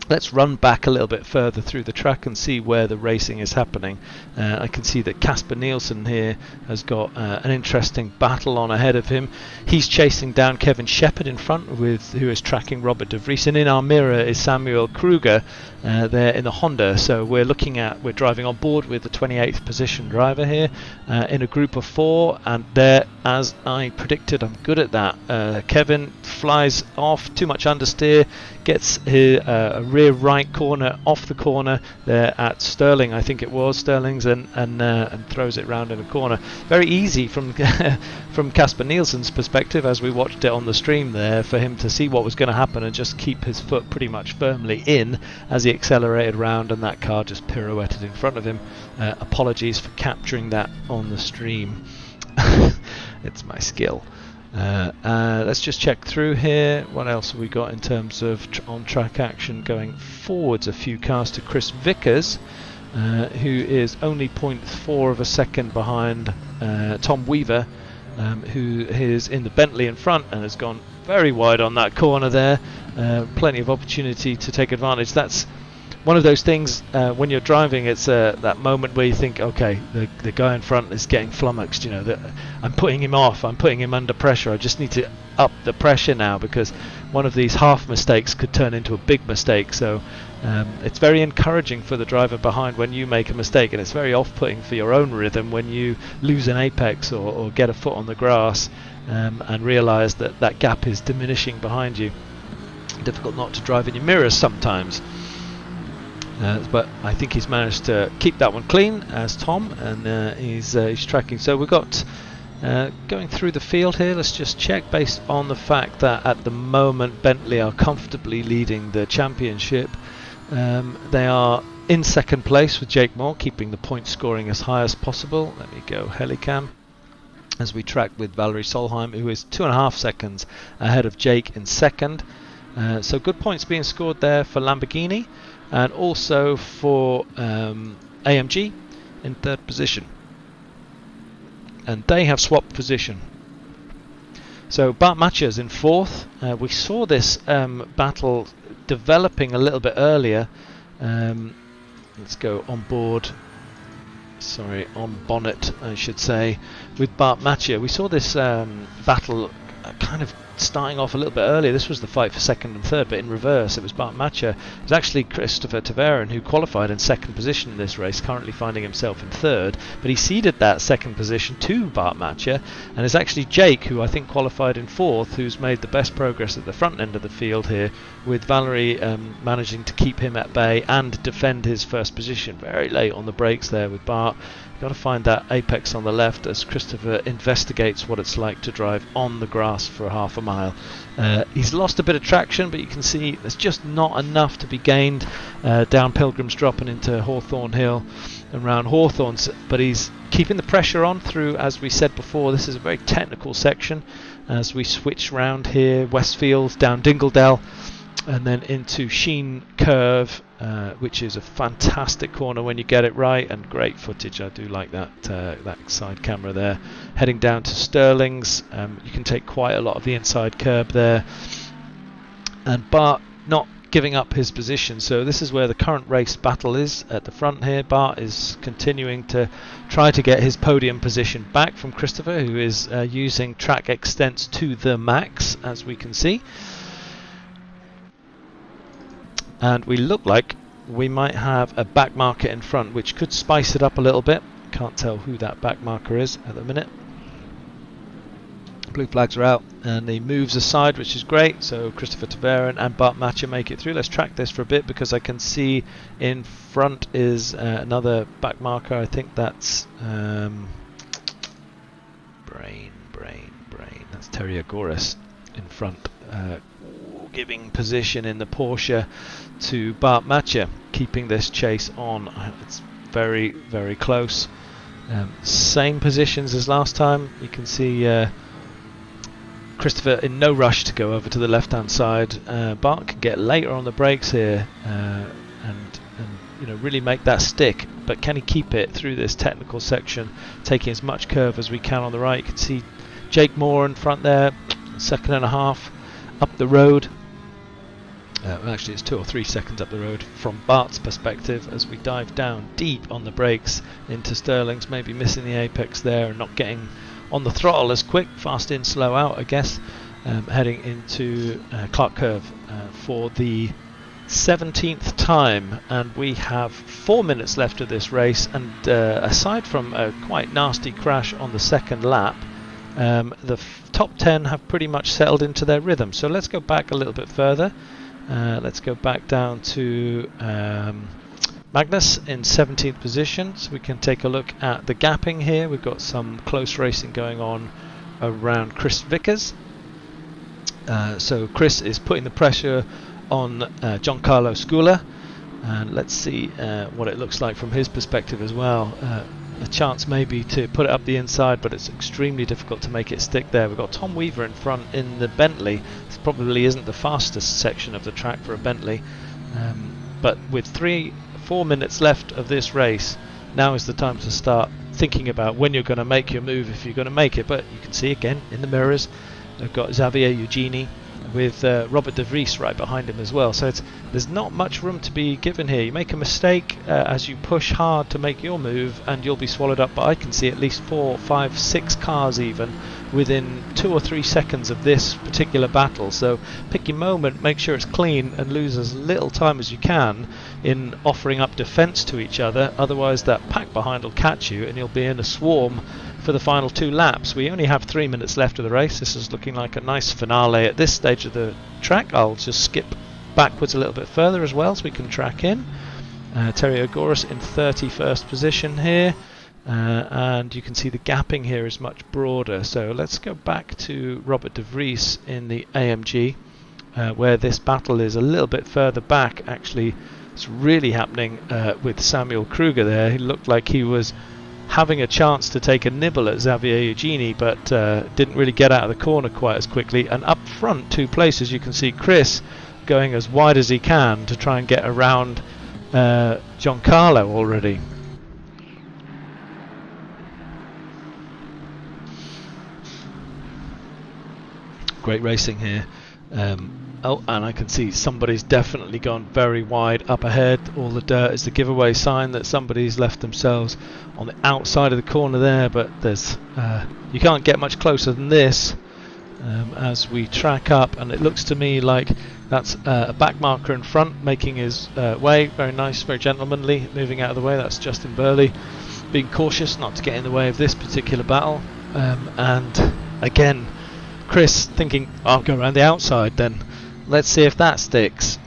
Let's run back a little bit further through the track and see where the racing is happening. I can see that Casper Nielsen here has got an interesting battle on ahead of him. He's chasing down Kevin Shepherd in front, who is tracking Robert de Vries, and in our mirror is Samuel Kruger there in the Honda. So we're driving on board with the 28th position driver here in a group of 4, and there, as I predicted, I'm good at that. Kevin flies off, too much understeer, gets a rear rear right corner, off the corner there at Sterling, I think it was Sterling's, and throws it round in a corner. Very easy from from Casper Nielsen's perspective, as we watched it on the stream there, for him to see what was going to happen and just keep his foot pretty much firmly in as he accelerated round, and that car just pirouetted in front of him. Apologies for capturing that on the stream. It's my skill. Let's just check through here. What else have we got in terms of on-track action going forwards? A few cars to Chris Vickers, who is only 0.4 of a second behind Tom Weaver, who is in the Bentley in front and has gone very wide on that corner there. Plenty of opportunity to take advantage. That's one of those things when you're driving, it's that moment where you think, okay, the guy in front is getting flummoxed, you know, that I'm putting him off, I'm putting him under pressure, I just need to up the pressure now, because one of these half mistakes could turn into a big mistake. So it's very encouraging for the driver behind when you make a mistake, and it's very off-putting for your own rhythm when you lose an apex or get a foot on the grass and realise that that gap is diminishing behind you. Difficult not to drive in your mirrors sometimes. But I think he's managed to keep that one clean as Tom, and he's tracking. So we've got going through the field here. Let's just check based on the fact that at the moment Bentley are comfortably leading the championship. They are in second place with Jake Moore, keeping the point scoring as high as possible. Let me go helicam as we track with Valerie Solheim, who is 2.5 seconds ahead of Jake in second. So good points being scored there for Lamborghini, and also for AMG in third position, and they have swapped position. So Bart Matcher's in fourth. We saw this battle developing a little bit earlier. Let's go on board, sorry, on bonnet I should say, with Bart Matcher. We saw this battle kind of starting off a little bit earlier. This was the fight for second and third, but in reverse. It was Bart Matcher. It was actually Christopher Taverin who qualified in second position in this race, currently finding himself in third, but he ceded that second position to Bart Matcher, and it's actually Jake, who I think qualified in fourth, who's made the best progress at the front end of the field here, with Valerie managing to keep him at bay and defend his first position. Very late on the brakes there with Bart. Got to find that apex on the left as Christopher investigates what it's like to drive on the grass for half a mile. He's lost a bit of traction, but you can see there's just not enough to be gained down Pilgrim's Drop and into Hawthorne Hill and round Hawthorne's, but he's keeping the pressure on through, as we said before. This is a very technical section as we switch round here, Westfield down Dingledell and then into Sheen Curve, which is a fantastic corner when you get it right, and great footage. I do like that that side camera there. Heading down to Sterling's, you can take quite a lot of the inside curb there, and Bart not giving up his position. So this is where the current race battle is at the front here. Bart is continuing to try to get his podium position back from Christopher, who is using track extents to the max, as we can see. And we look like we might have a back marker in front, which could spice it up a little bit. Can't tell who that back marker is at the minute. Blue flags are out and he moves aside, which is great. So Christopher Taverin and Bart Matcher make it through. Let's track this for a bit, because I can see in front is another back marker. I think that's brain. That's Terry Agoras in front, giving position in the Porsche to Bart Matcher, keeping this chase on. It's very, very close. Same positions as last time. You can see Christopher in no rush to go over to the left hand side. Bart can get later on the brakes here and you know, really make that stick, but can he keep it through this technical section, taking as much curve as we can on the right. You can see Jake Moore in front there, 1.5 seconds up the road. Actually it's 2 or 3 seconds up the road from Bart's perspective, as we dive down deep on the brakes into Sterling's, maybe missing the apex there and not getting on the throttle as quick. Fast in, slow out, I guess. Heading into Clark Curve for the 17th time, and we have 4 minutes left of this race, and aside from a quite nasty crash on the second lap, the top 10 have pretty much settled into their rhythm. So let's go back a little bit further Let's go back down to Magnus in 17th position, so we can take a look at the gapping here. We've got some close racing going on around Chris Vickers. So Chris is putting the pressure on Giancarlo Scuola, and let's see what it looks like from his perspective as well. A chance maybe to put it up the inside, but it's extremely difficult to make it stick there. We've got Tom Weaver in front in the Bentley. This probably isn't the fastest section of the track for a Bentley, but with 3-4 minutes left of this race, now is the time to start thinking about when you're going to make your move, if you're going to make it. But you can see again in the mirrors, they've got Xavier Eugeni with Robert de Vries right behind him as well. So there's not much room to be given here. You make a mistake as you push hard to make your move, and you'll be swallowed up. But I can see at least 4, 5, 6 cars even within 2 or 3 seconds of this particular battle. So pick your moment, make sure it's clean, and lose as little time as you can in offering up defence to each other. Otherwise that pack behind will catch you and you'll be in a swarm for the final 2 laps. We only have 3 minutes left of the race. This is looking like a nice finale at this stage of the track. I'll just skip backwards a little bit further as well so we can track in. Terry Ogoris in 31st position here, and you can see the gapping here is much broader. So let's go back to Robert de Vries in the AMG, where this battle is a little bit further back. Actually, it's really happening with Samuel Kruger there. He looked like he was having a chance to take a nibble at Xavier Eugeni, but didn't really get out of the corner quite as quickly. And up front, 2 places, you can see Chris going as wide as he can to try and get around Giancarlo already. Great racing here. Oh, and I can see somebody's definitely gone very wide up ahead. All the dirt is the giveaway sign that somebody's left themselves on the outside of the corner there, but there's you can't get much closer than this as we track up, and it looks to me like that's a back marker in front making his way. Very nice, very gentlemanly, moving out of the way. That's Justin Burley being cautious not to get in the way of this particular battle. And again, Chris thinking, I'll go around the outside then. Let's see if that sticks.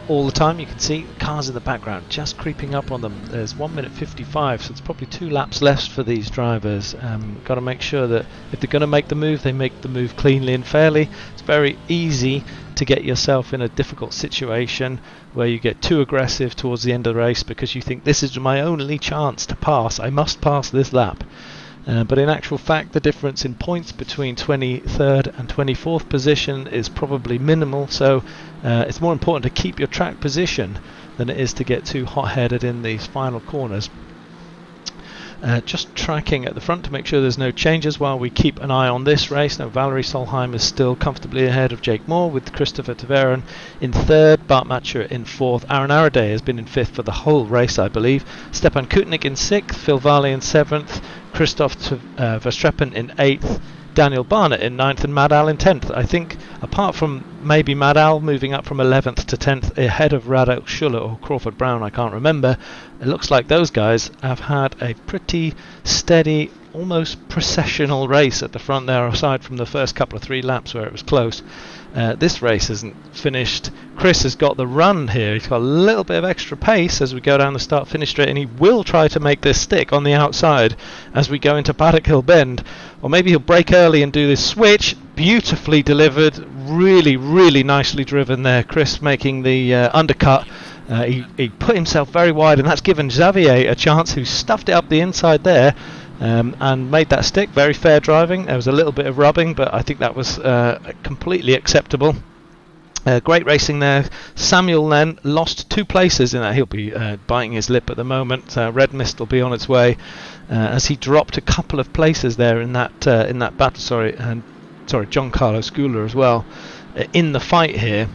All the time you can see cars in the background just creeping up on them. There's 1 minute 55, so it's probably 2 laps left for these drivers. Got to make sure that if they're going to make the move, they make the move cleanly and fairly. It's very easy to get yourself in a difficult situation where you get too aggressive towards the end of the race because you think, this is my only chance to pass, I must pass this lap. But in actual fact, the difference in points between 23rd and 24th position is probably minimal, so it's more important to keep your track position than it is to get too hot-headed in these final corners. Just tracking at the front to make sure there's no changes while we keep an eye on this race. Now Valerie Solheim is still comfortably ahead of Jake Moore, with Christopher Taveran in 3rd, Bart Matcher in 4th. Aaron Araday has been in 5th for the whole race, I believe. Stepan Kutnik in 6th, Phil Varley in 7th, Christoph Verstreppen in 8th, Daniel Barnett in 9th, and Mad Al in 10th. I think, apart from maybe Mad Al moving up from 11th to 10th ahead of Radek Schuller or Crawford Brown, I can't remember, it looks like those guys have had a pretty steady, almost processional race at the front there, aside from the first couple of 3 laps where it was close. This race isn't finished. Chris has got the run here. He's got a little bit of extra pace as we go down the start-finish straight, and he will try to make this stick on the outside as we go into Paddock Hill Bend. Or maybe he'll break early and do this switch. Beautifully delivered. Really, really nicely driven there. Chris making the undercut. He put himself very wide, and that's given Xavier a chance, who stuffed it up the inside there. And made that stick. Very fair driving. There was a little bit of rubbing, but I think that was completely acceptable. Great racing there. Samuel then lost 2 places in that. He'll be biting his lip at the moment. Red Mist will be on its way as he dropped a couple of places there in that battle. Sorry, Giancarlo Scuola as well in the fight here.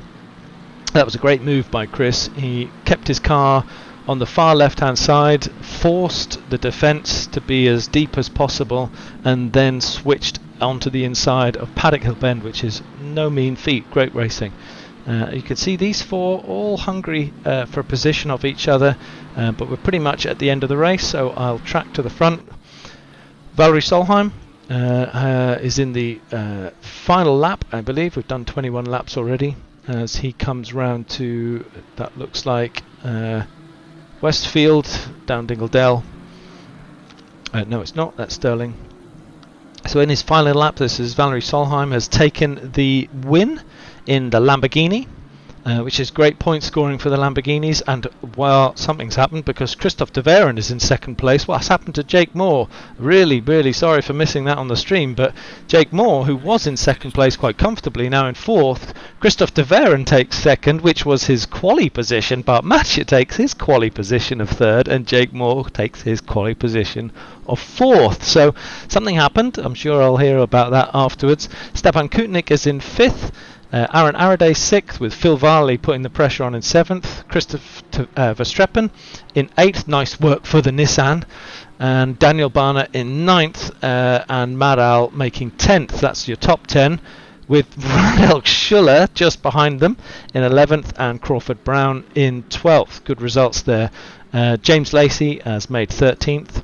That was a great move by Chris. He kept his car on the far left hand side, forced the defence to be as deep as possible, and then switched onto the inside of Paddock Hill Bend, which is no mean feat. Great racing. You can see these 4 all hungry for a position of each other, but we're pretty much at the end of the race, so I'll track to the front. Valerie Solheim is in the final lap, I believe. We've done 21 laps already. As he comes round to, that looks like Westfield, down Dingledell. No, it's not. That's Sterling. So in his final lap, this is Valerie Solheim has taken the win in the Lamborghini, which is great point scoring for the Lamborghinis. And well, something's happened because Christophe de Veren is in second place. What's happened to Jake Moore? Really, really sorry for missing that on the stream. But Jake Moore, who was in second place quite comfortably, now in fourth. Christophe de Veren takes second, which was his quali position. But Mathieu takes his quali position of third, and Jake Moore takes his quali position of fourth. So something happened. I'm sure I'll hear about that afterwards. Stefan Kutnik is in fifth. Aaron Araday 6th, with Phil Varley putting the pressure on in 7th. Christoph Verstappen in 8th. Nice work for the Nissan. And Daniel Barner in 9th. And Maral making 10th. That's your top 10. With Randall Schuller just behind them in 11th. And Crawford Brown in 12th. Good results there. James Lacey has made 13th.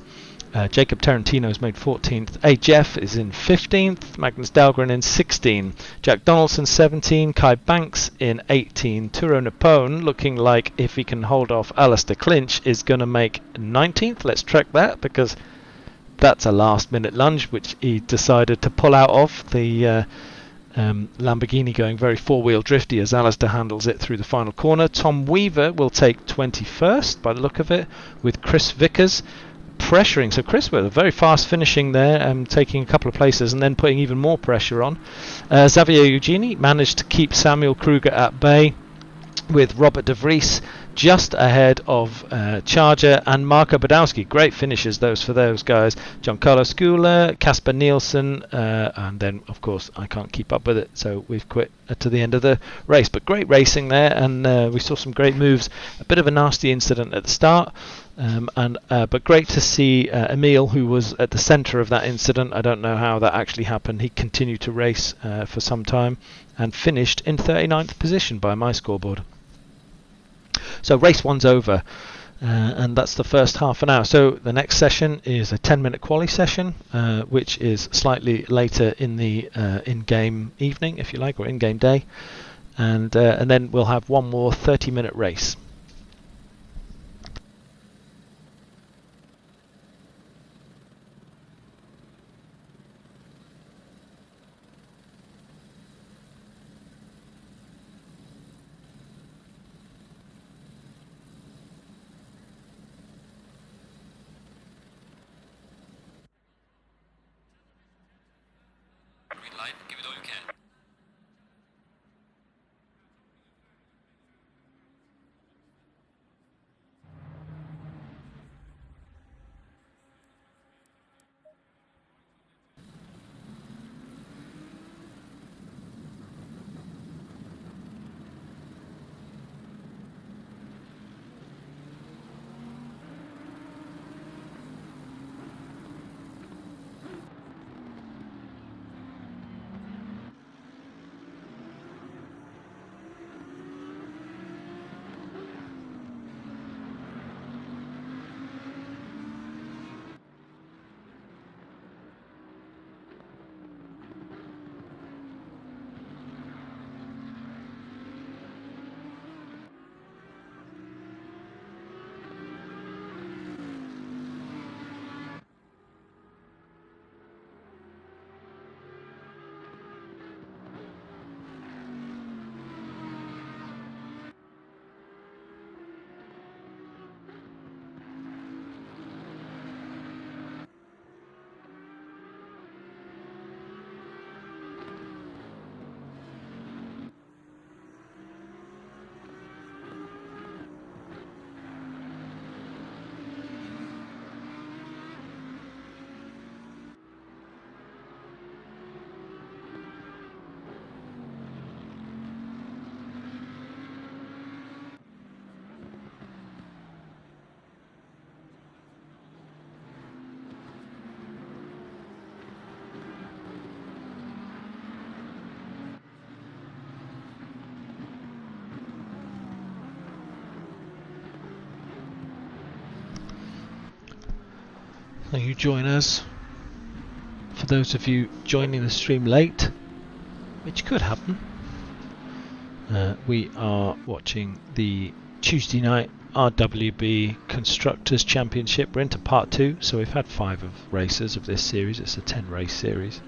Jacob Tarantino's made 14th. A. Jeff is in 15th. Magnus Dahlgren in 16. Jack Donaldson 17. Kai Banks in 18. Turo Napone, looking like if he can hold off Alistair Clinch, is going to make 19th. Let's track that because that's a last minute lunge which he decided to pull out of. The Lamborghini going very four-wheel drifty as Alistair handles it through the final corner. Tom Weaver will take 21st by the look of it, with Chris Vickers pressuring. So Chris with a very fast finishing there, taking a couple of places and then putting even more pressure on. Xavier Eugeni managed to keep Samuel Kruger at bay, with Robert de Vries just ahead of Charger and Marco Badowski. Great finishes those for those guys. Giancarlo Skula, Casper Nielsen, and then of course I can't keep up with it, so we've quit to the end of the race. But great racing there, and we saw some great moves. A bit of a nasty incident at the start, but great to see Emile, who was at the centre of that incident. I don't know how that actually happened. He continued to race for some time and finished in 39th position by my scoreboard. So race one's over, and that's the first half an hour. So the next session is a 10-minute quali session, which is slightly later in the in-game evening, if you like, or in-game day, and then we'll have one more 30-minute race. Give it all you can. So you join us For those of you joining the stream late, which could happen, we are watching the Tuesday night RWB Constructors Championship. We're into part 2, so we've had 5 races of this series. It's a 10 race series.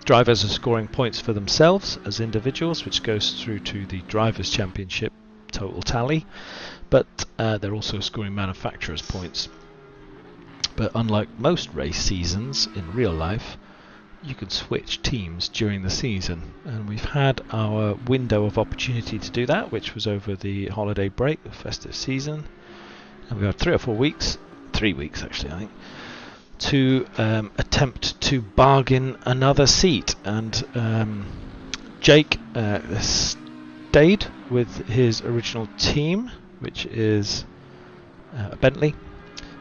Drivers are scoring points for themselves as individuals, which goes through to the Drivers' Championship total tally, but they're also scoring manufacturers' points. But unlike most race seasons in real life, you can switch teams during the season, and we've had our window of opportunity to do that, which was over the holiday break, the festive season, and we had 3 or 4 weeks, 3 weeks actually I think, to attempt to bargain another seat. And Jake stayed with his original team, which is a Bentley.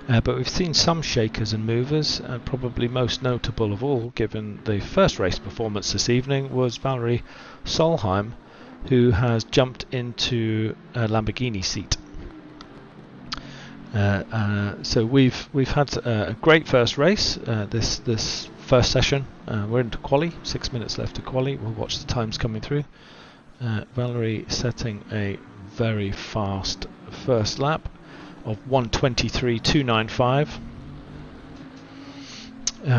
But we've seen some shakers and movers, and probably most notable of all, given the first race performance this evening, was Valerie Solheim, who has jumped into a Lamborghini seat. So we've had a great first race. This first session, we're into quali. 6 minutes left to quali. We'll watch the times coming through. Valerie setting a very fast first lap of 1:23.295,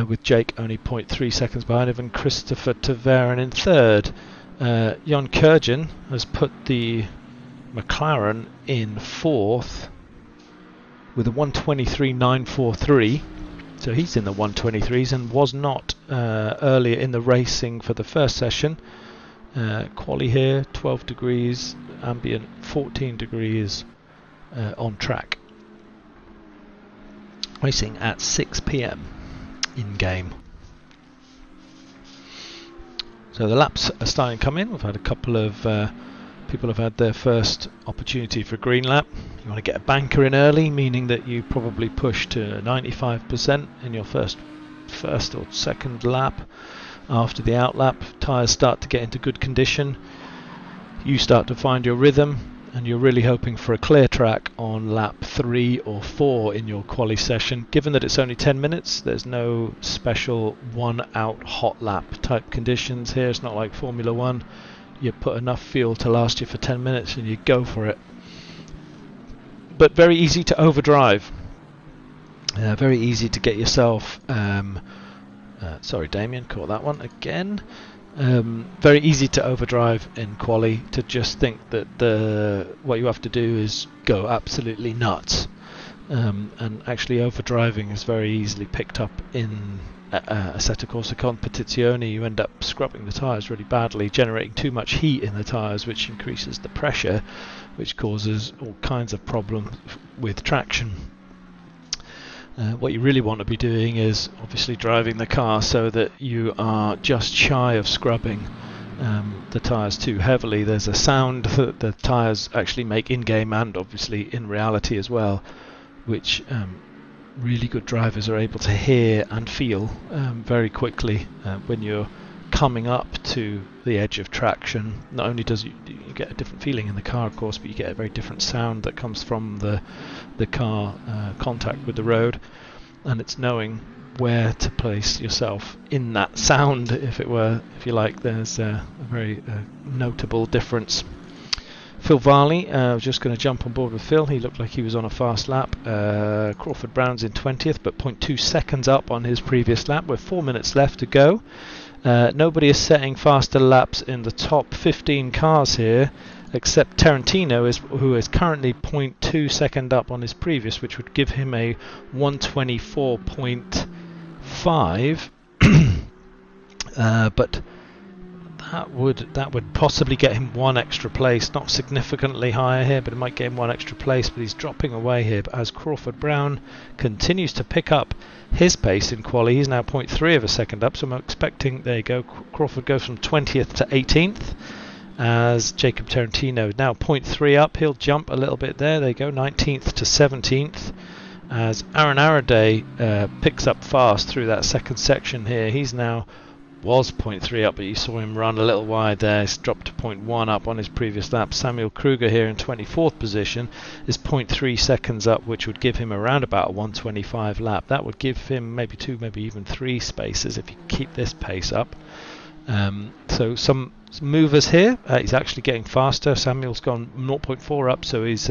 with Jake only 0.3 seconds behind him, and Christopher Tavern in third. Jon Kurjan has put the McLaren in fourth with a 1:23.943, so he's in the 1:23s and was not earlier in the racing for the first session. Quali here, 12 degrees, ambient 14 degrees. On track. Racing at 6 PM in game. So the laps are starting to come in. We've had a couple of people have had their first opportunity for green lap. You want to get a banker in early, meaning that you probably push to 95% in your first or second lap. After the out lap, tyres start to get into good condition. You start to find your rhythm, and you're really hoping for a clear track on lap 3 or 4 in your quali session. Given that it's only 10 minutes, there's no special one-out hot lap type conditions here. It's not like Formula 1. You put enough fuel to last you for 10 minutes and you go for it. But very easy to overdrive. Very easy to get yourself... sorry, Damien, caught that one again. Very easy to overdrive in quali, to just think that what you have to do is go absolutely nuts, and actually overdriving is very easily picked up in Assetto Corsa Competizione. You end up scrubbing the tyres really badly, generating too much heat in the tyres, which increases the pressure, which causes all kinds of problems with traction. What you really want to be doing is obviously driving the car so that you are just shy of scrubbing the tyres too heavily. There's a sound that the tyres actually make in-game and obviously in reality as well, which really good drivers are able to hear and feel very quickly when you're coming up to the edge of traction. Not only does you get a different feeling in the car, of course, but you get a very different sound that comes from the car contact with the road, and it's knowing where to place yourself in that sound, if you like. There's a very notable difference. Phil Varley, I was just going to jump on board with Phil. He looked like he was on a fast lap. Crawford Brown's in 20th, but 0.2 seconds up on his previous lap with 4 minutes left to go. Nobody is setting faster laps in the top 15 cars here, except Tarantino, who is currently 0.2 second up on his previous, which would give him a 1:24.5. But that would possibly get him one extra place, not significantly higher here, but it might get him one extra place. But he's dropping away here. But as Crawford Brown continues to pick up his pace in quali, he's now 0.3 of a second up. So I'm expecting, there you go, Crawford goes from 20th to 18th. As Jacob Tarantino now 0.3 up, he'll jump a little bit there. There you go, 19th to 17th. As Aaron Araday picks up fast through that second section here, he's now was 0.3 up, but you saw him run a little wide there. He's dropped to 0.1 up on his previous lap. Samuel Kruger here in 24th position is 0.3 seconds up, which would give him around about a 125 lap. That would give him maybe 2, maybe even 3 spaces if you keep this pace up. So some movers here. He's actually getting faster. Samuel's gone 0.4 up, so he's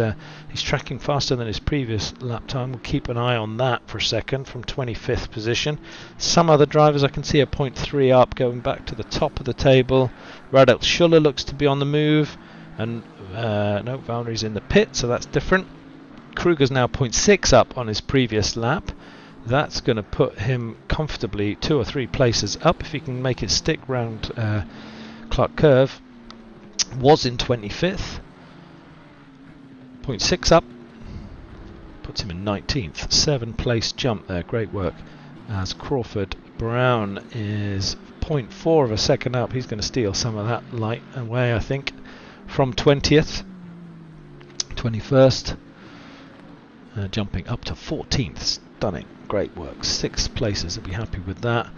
tracking faster than his previous lap time. We'll keep an eye on that for a second from 25th position. Some other drivers I can see are 0.3 up, going back to the top of the table. Radek Schuller looks to be on the move, and no, Valerie's in the pit, so that's different. Kruger's now 0.6 up on his previous lap. That's going to put him comfortably 2 or 3 places up if he can make it stick round Clark Curve. Was in 25th. 0.6 up. Puts him in 19th. 7-place jump there. Great work. As Crawford Brown is 0.4 of a second up. He's going to steal some of that light away, I think, from 20th. 21st. Jumping up to 14th. Stunning. Great work. 6 places. I'll be happy with that.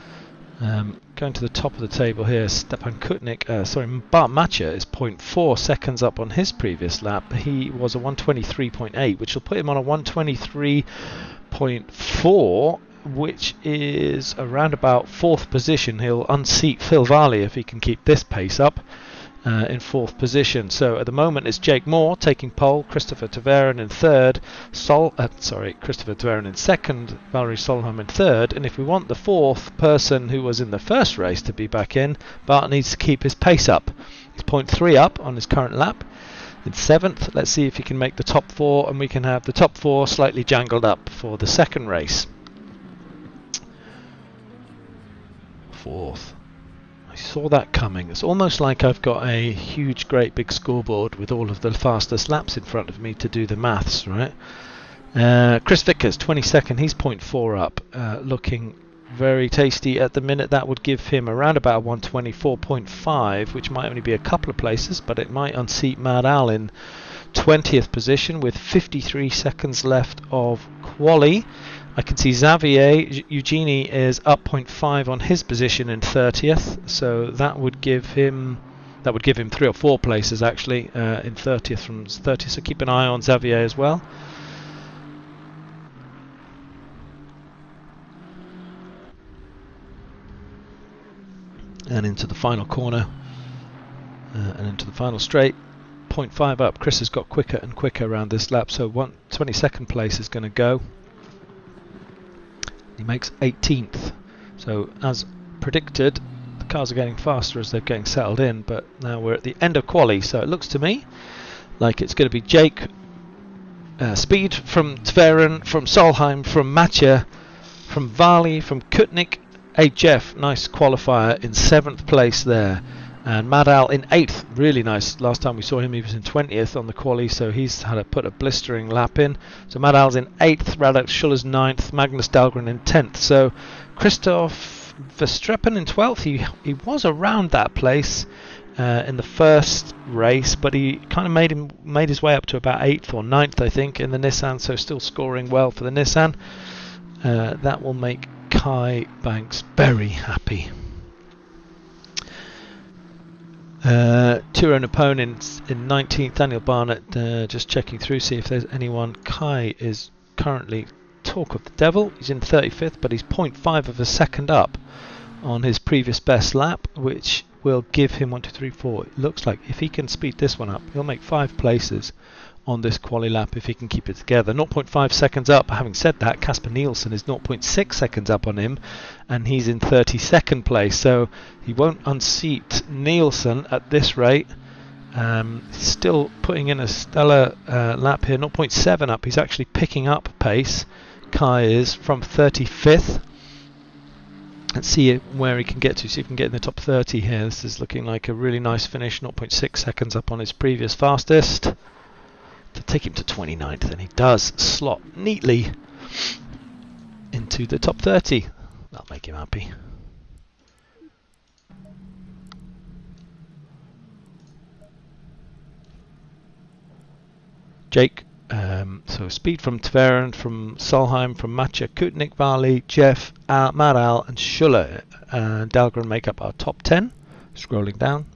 Going to the top of the table here, Stepan Kutnik, Bart Matcher is 0.4 seconds up on his previous lap. He was a 123.8, which will put him on a 123.4, which is around about 4th position. He'll unseat Phil Varley if he can keep this pace up. In 4th position. So at the moment it's Jake Moore taking pole, Christopher Taverin in 3rd, Christopher Taverin in 2nd, Valerie Solheim in 3rd, and if we want the 4th person who was in the first race to be back in, Bart needs to keep his pace up. He's 0.3 up on his current lap. In 7th, let's see if he can make the top 4, and we can have the top 4 slightly jangled up for the second race. 4th. I saw that coming. It's almost like I've got a huge, great big scoreboard with all of the fastest laps in front of me to do the maths, right? Chris Vickers, 22nd, he's 0.4 up, looking very tasty at the minute. That would give him around about 124.5, which might only be a couple of places, but it might unseat Mad Al in 20th position with 53 seconds left of quali. I can see Xavier Eugenie is up 0.5 on his position in 30th, so that would give him 3 or 4 places actually in 30th from 30th. So keep an eye on Xavier as well. And into the final corner and into the final straight. 0.5 up. Chris has got quicker and quicker around this lap, so 22nd place is going to go. He makes 18th. So as predicted, the cars are getting faster as they're getting settled in, but now we're at the end of quali, so it looks to me like it's going to be Jake, Speed from Tverin, from Solheim, from Matcher, from Varley, from Kutnik. Hey Jeff, nice qualifier in 7th place there. And Mad Al in 8th, really nice. Last time we saw him, he was in 20th on the quali, so he's had to put a blistering lap in. So Mad Al's in 8th, Radek Schuller's 9th, Magnus Dahlgren in 10th. So Christoph Verstappen in 12th, he was around that place in the first race, but he kind of made his way up to about 8th or 9th, I think, in the Nissan, so still scoring well for the Nissan. That will make Kai Banks very happy. Tyrone Napone in 19th, Daniel Barnett just checking through, see if there's anyone. Kai is currently talk of the devil, he's in 35th, but he's 0.5 of a second up on his previous best lap, which will give him 1, 2, 3, 4. It looks like if he can speed this one up, he'll make 5 places on this quali lap if he can keep it together. 0.5 seconds up. Having said that, Casper Nielsen is 0.6 seconds up on him, and he's in 32nd place, so he won't unseat Nielsen at this rate. Still putting in a stellar lap here. 0.7 up. He's actually picking up pace. Kai is from 35th. Let's see where he can get to. See if he can get in the top 30 here. This is looking like a really nice finish. 0.6 seconds up on his previous fastest to take him to 29th, and he does slot neatly into the top 30. That'll make him happy. Jake So speed from Tveren, from Solheim, from Matcha, Kutnik, Varley, Jeff, Maral and Schuller and Dahlgren make up our top 10. Scrolling down.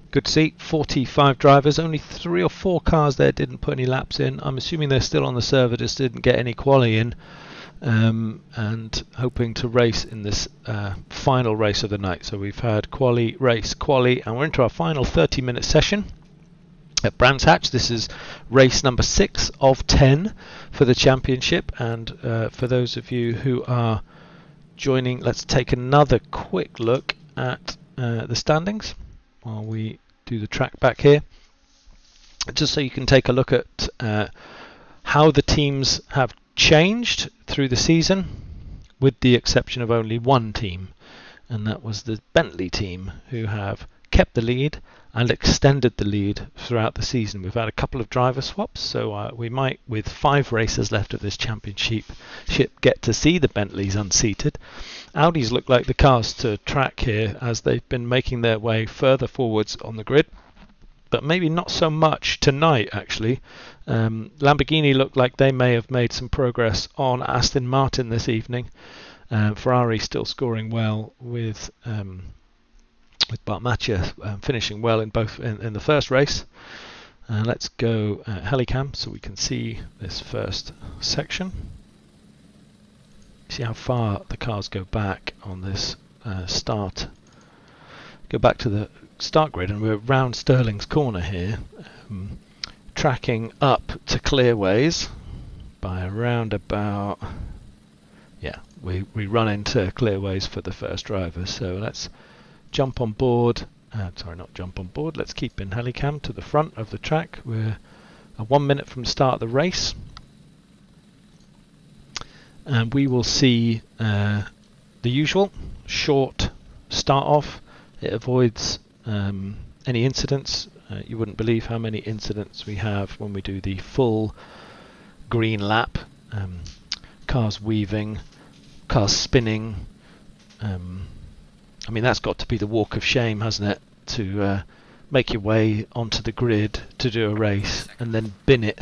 Good to see, 45 drivers, only 3 or 4 cars there didn't put any laps in. I'm assuming they're still on the server, just didn't get any quali in. And hoping to race in this final race of the night. So we've had quali, race, quali, and we're into our final 30-minute session at Brands Hatch. This is race number 6 of 10 for the championship. And for those of you who are joining, let's take another quick look at the standings while we do the track back here, just so you can take a look at how the teams have changed through the season, with the exception of only one team, and that was the Bentley team, who have kept the lead and extended the lead throughout the season. We've had a couple of driver swaps, so we might, with 5 races left of this championship, get to see the Bentleys unseated. Audis look like the cars to track here, as they've been making their way further forwards on the grid, but maybe not so much tonight actually. Lamborghini look like they may have made some progress on Aston Martin this evening. Ferrari still scoring well with Bart Matcha finishing well in both in the first race. Let's go helicam so we can see this first section. See how far the cars go back on this start. Go back to the start grid, and we're round Stirling's corner here, tracking up to Clearways by around about, yeah, we run into Clearways for the first driver. So let's jump on board, not jump on board, let's keep in helicam to the front of the track. We're 1 minute from the start of the race, and we will see the usual short start off. It avoids any incidents. You wouldn't believe how many incidents we have when we do the full green lap. Cars weaving, cars spinning. I mean, that's got to be the walk of shame, hasn't it? To make your way onto the grid to do a race and then bin it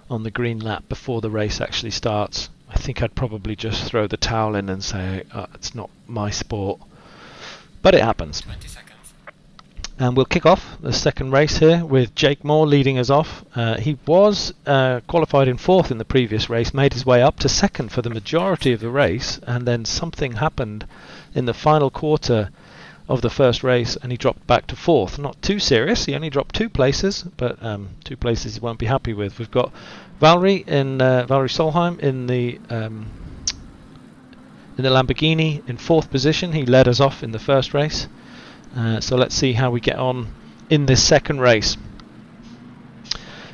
on the green lap before the race actually starts. I think I'd probably just throw the towel in and say, it's not my sport. But it happens. 20 seconds. And we'll kick off the second race here with Jake Moore leading us off. He was qualified in 4th in the previous race, made his way up to 2nd for the majority of the race, and then something happened in the final quarter of the first race and he dropped back to 4th. Not too serious, he only dropped 2 places, but 2 places he won't be happy with. We've got Valerie Solheim in the Lamborghini in 4th position. He led us off in the first race. So let's see how we get on in this second race.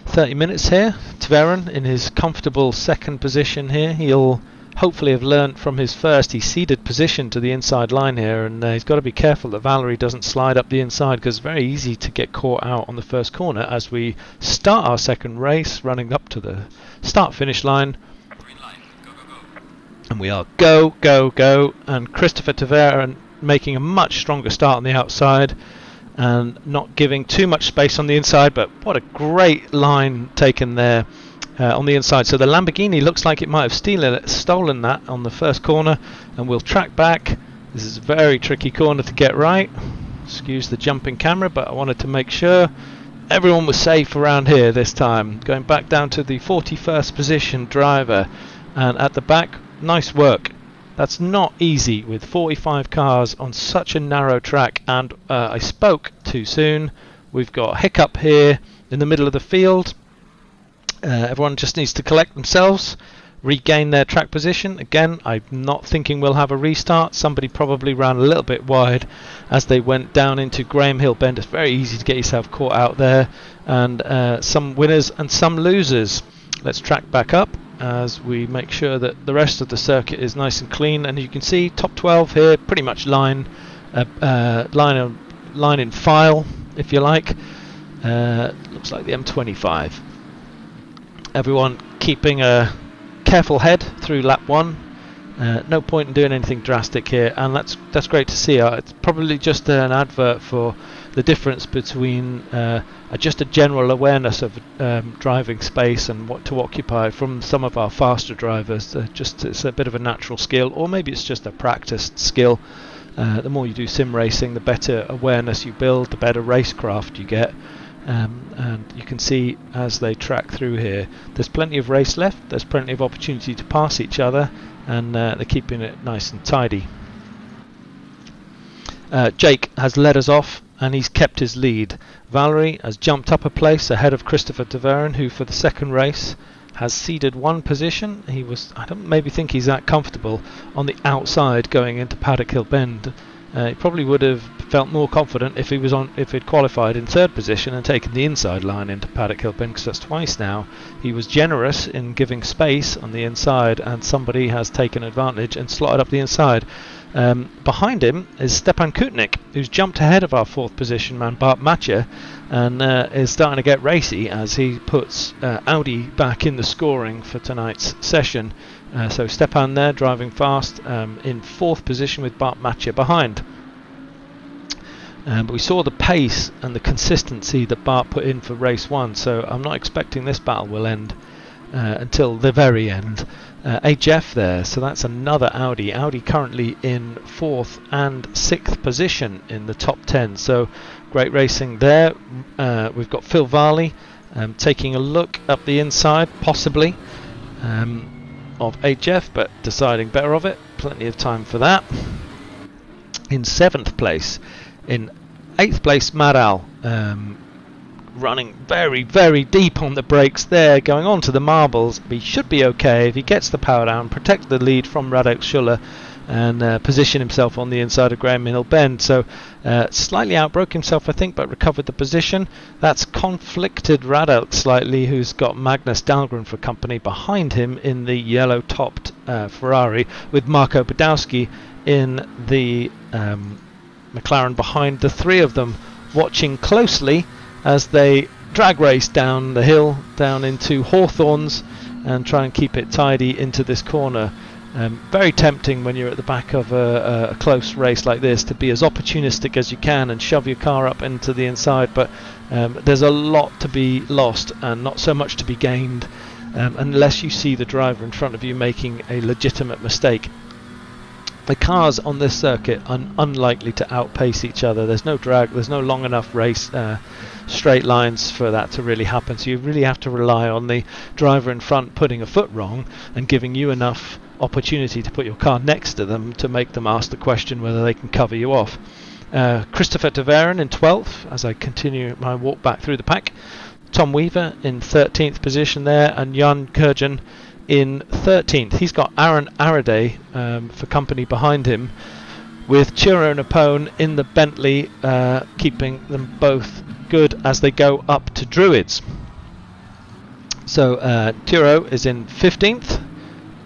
30 minutes here. Tveren in his comfortable 2nd position here. He'll hopefully have learnt from his first. He ceded position to the inside line here, and he's got to be careful that Valerie doesn't slide up the inside, because it's very easy to get caught out on the first corner as we start our second race, running up to the start-finish line. Green line. Go, go, go. And we are go, go, go. And Christopher Tveren making a much stronger start on the outside and not giving too much space on the inside, but what a great line taken there on the inside. So the Lamborghini looks like it might have stolen that on the first corner, and we'll track back. This is a very tricky corner to get right. Excuse the jumping camera, but I wanted to make sure everyone was safe around here this time. Going back down to the 41st position driver, and at the back, nice work. That's not easy with 45 cars on such a narrow track, and I spoke too soon. We've got a hiccup here in the middle of the field. Everyone just needs to collect themselves, regain their track position. Again, I'm not thinking we'll have a restart. Somebody probably ran a little bit wide as they went down into Graham Hill Bend. It's very easy to get yourself caught out there, and some winners and some losers. Let's track back up as we make sure that the rest of the circuit is nice and clean, and you can see top 12 here, pretty much line in file, if you like. Looks like the M25. Everyone keeping a careful head through lap 1. No point in doing anything drastic here, and that's great to see. It's probably just an advert for the difference between just a general awareness of driving space and what to occupy from some of our faster drivers. Just it's a bit of a natural skill, or maybe it's just a practiced skill. The more you do sim racing, the better awareness you build, the better racecraft you get. And you can see as they track through here, there's plenty of race left, there's plenty of opportunity to pass each other, and they're keeping it nice and tidy. Jake has led us off and he's kept his lead. Valerie has jumped up a place ahead of Christopher de Veren, who for the second race has ceded one position. I don't maybe think he's that comfortable on the outside going into Paddock Hill Bend. He probably would have felt more confident if he'd qualified in third position and taken the inside line into Paddock Hill Bend, because that's twice now. He was generous in giving space on the inside, and somebody has taken advantage and slotted up the inside. Behind him is Stepan Kutnik, who's jumped ahead of our fourth position man Bart Matcher, and is starting to get racy as he puts Audi back in the scoring for tonight's session. So Stepan there driving fast in fourth position with Bart Matcher behind. But we saw the pace and the consistency that Bart put in for race one, so I'm not expecting this battle will end until the very end. HF there, so that's another Audi. Audi currently in fourth and sixth position in the top 10, so great racing there. We've got Phil Varley taking a look up the inside, possibly, of HF, but deciding better of it. Plenty of time for that. In seventh place. In eighth place, Madal, running very, very deep on the brakes there, going on to the marbles. He should be okay if he gets the power down, protect the lead from Radek Schuller, and position himself on the inside of Graham Hill Bend. So slightly outbroke himself, I think, but recovered the position. That's conflicted Radek slightly, who's got Magnus Dahlgren for company behind him in the yellow-topped Ferrari, with Marco Badowski in the McLaren behind. The three of them watching closely as they drag race down the hill, down into Hawthorns, and try and keep it tidy into this corner. Very tempting when you're at the back of a close race like this to be as opportunistic as you can and shove your car up into the inside, but there's a lot to be lost and not so much to be gained unless you see the driver in front of you making a legitimate mistake. The cars on this circuit are unlikely to outpace each other. There's no drag, there's no long enough race straight lines for that to really happen, so you really have to rely on the driver in front putting a foot wrong and giving you enough opportunity to put your car next to them to make them ask the question whether they can cover you off. Christopher de Veren in 12th as I continue my walk back through the pack. Tom Weaver in 13th position there, and Jan Kurjan in 13th. He's got Aaron Araday for company behind him, with Chiro Napone in the Bentley, keeping them both good as they go up to Druids. So Chiro is in 15th,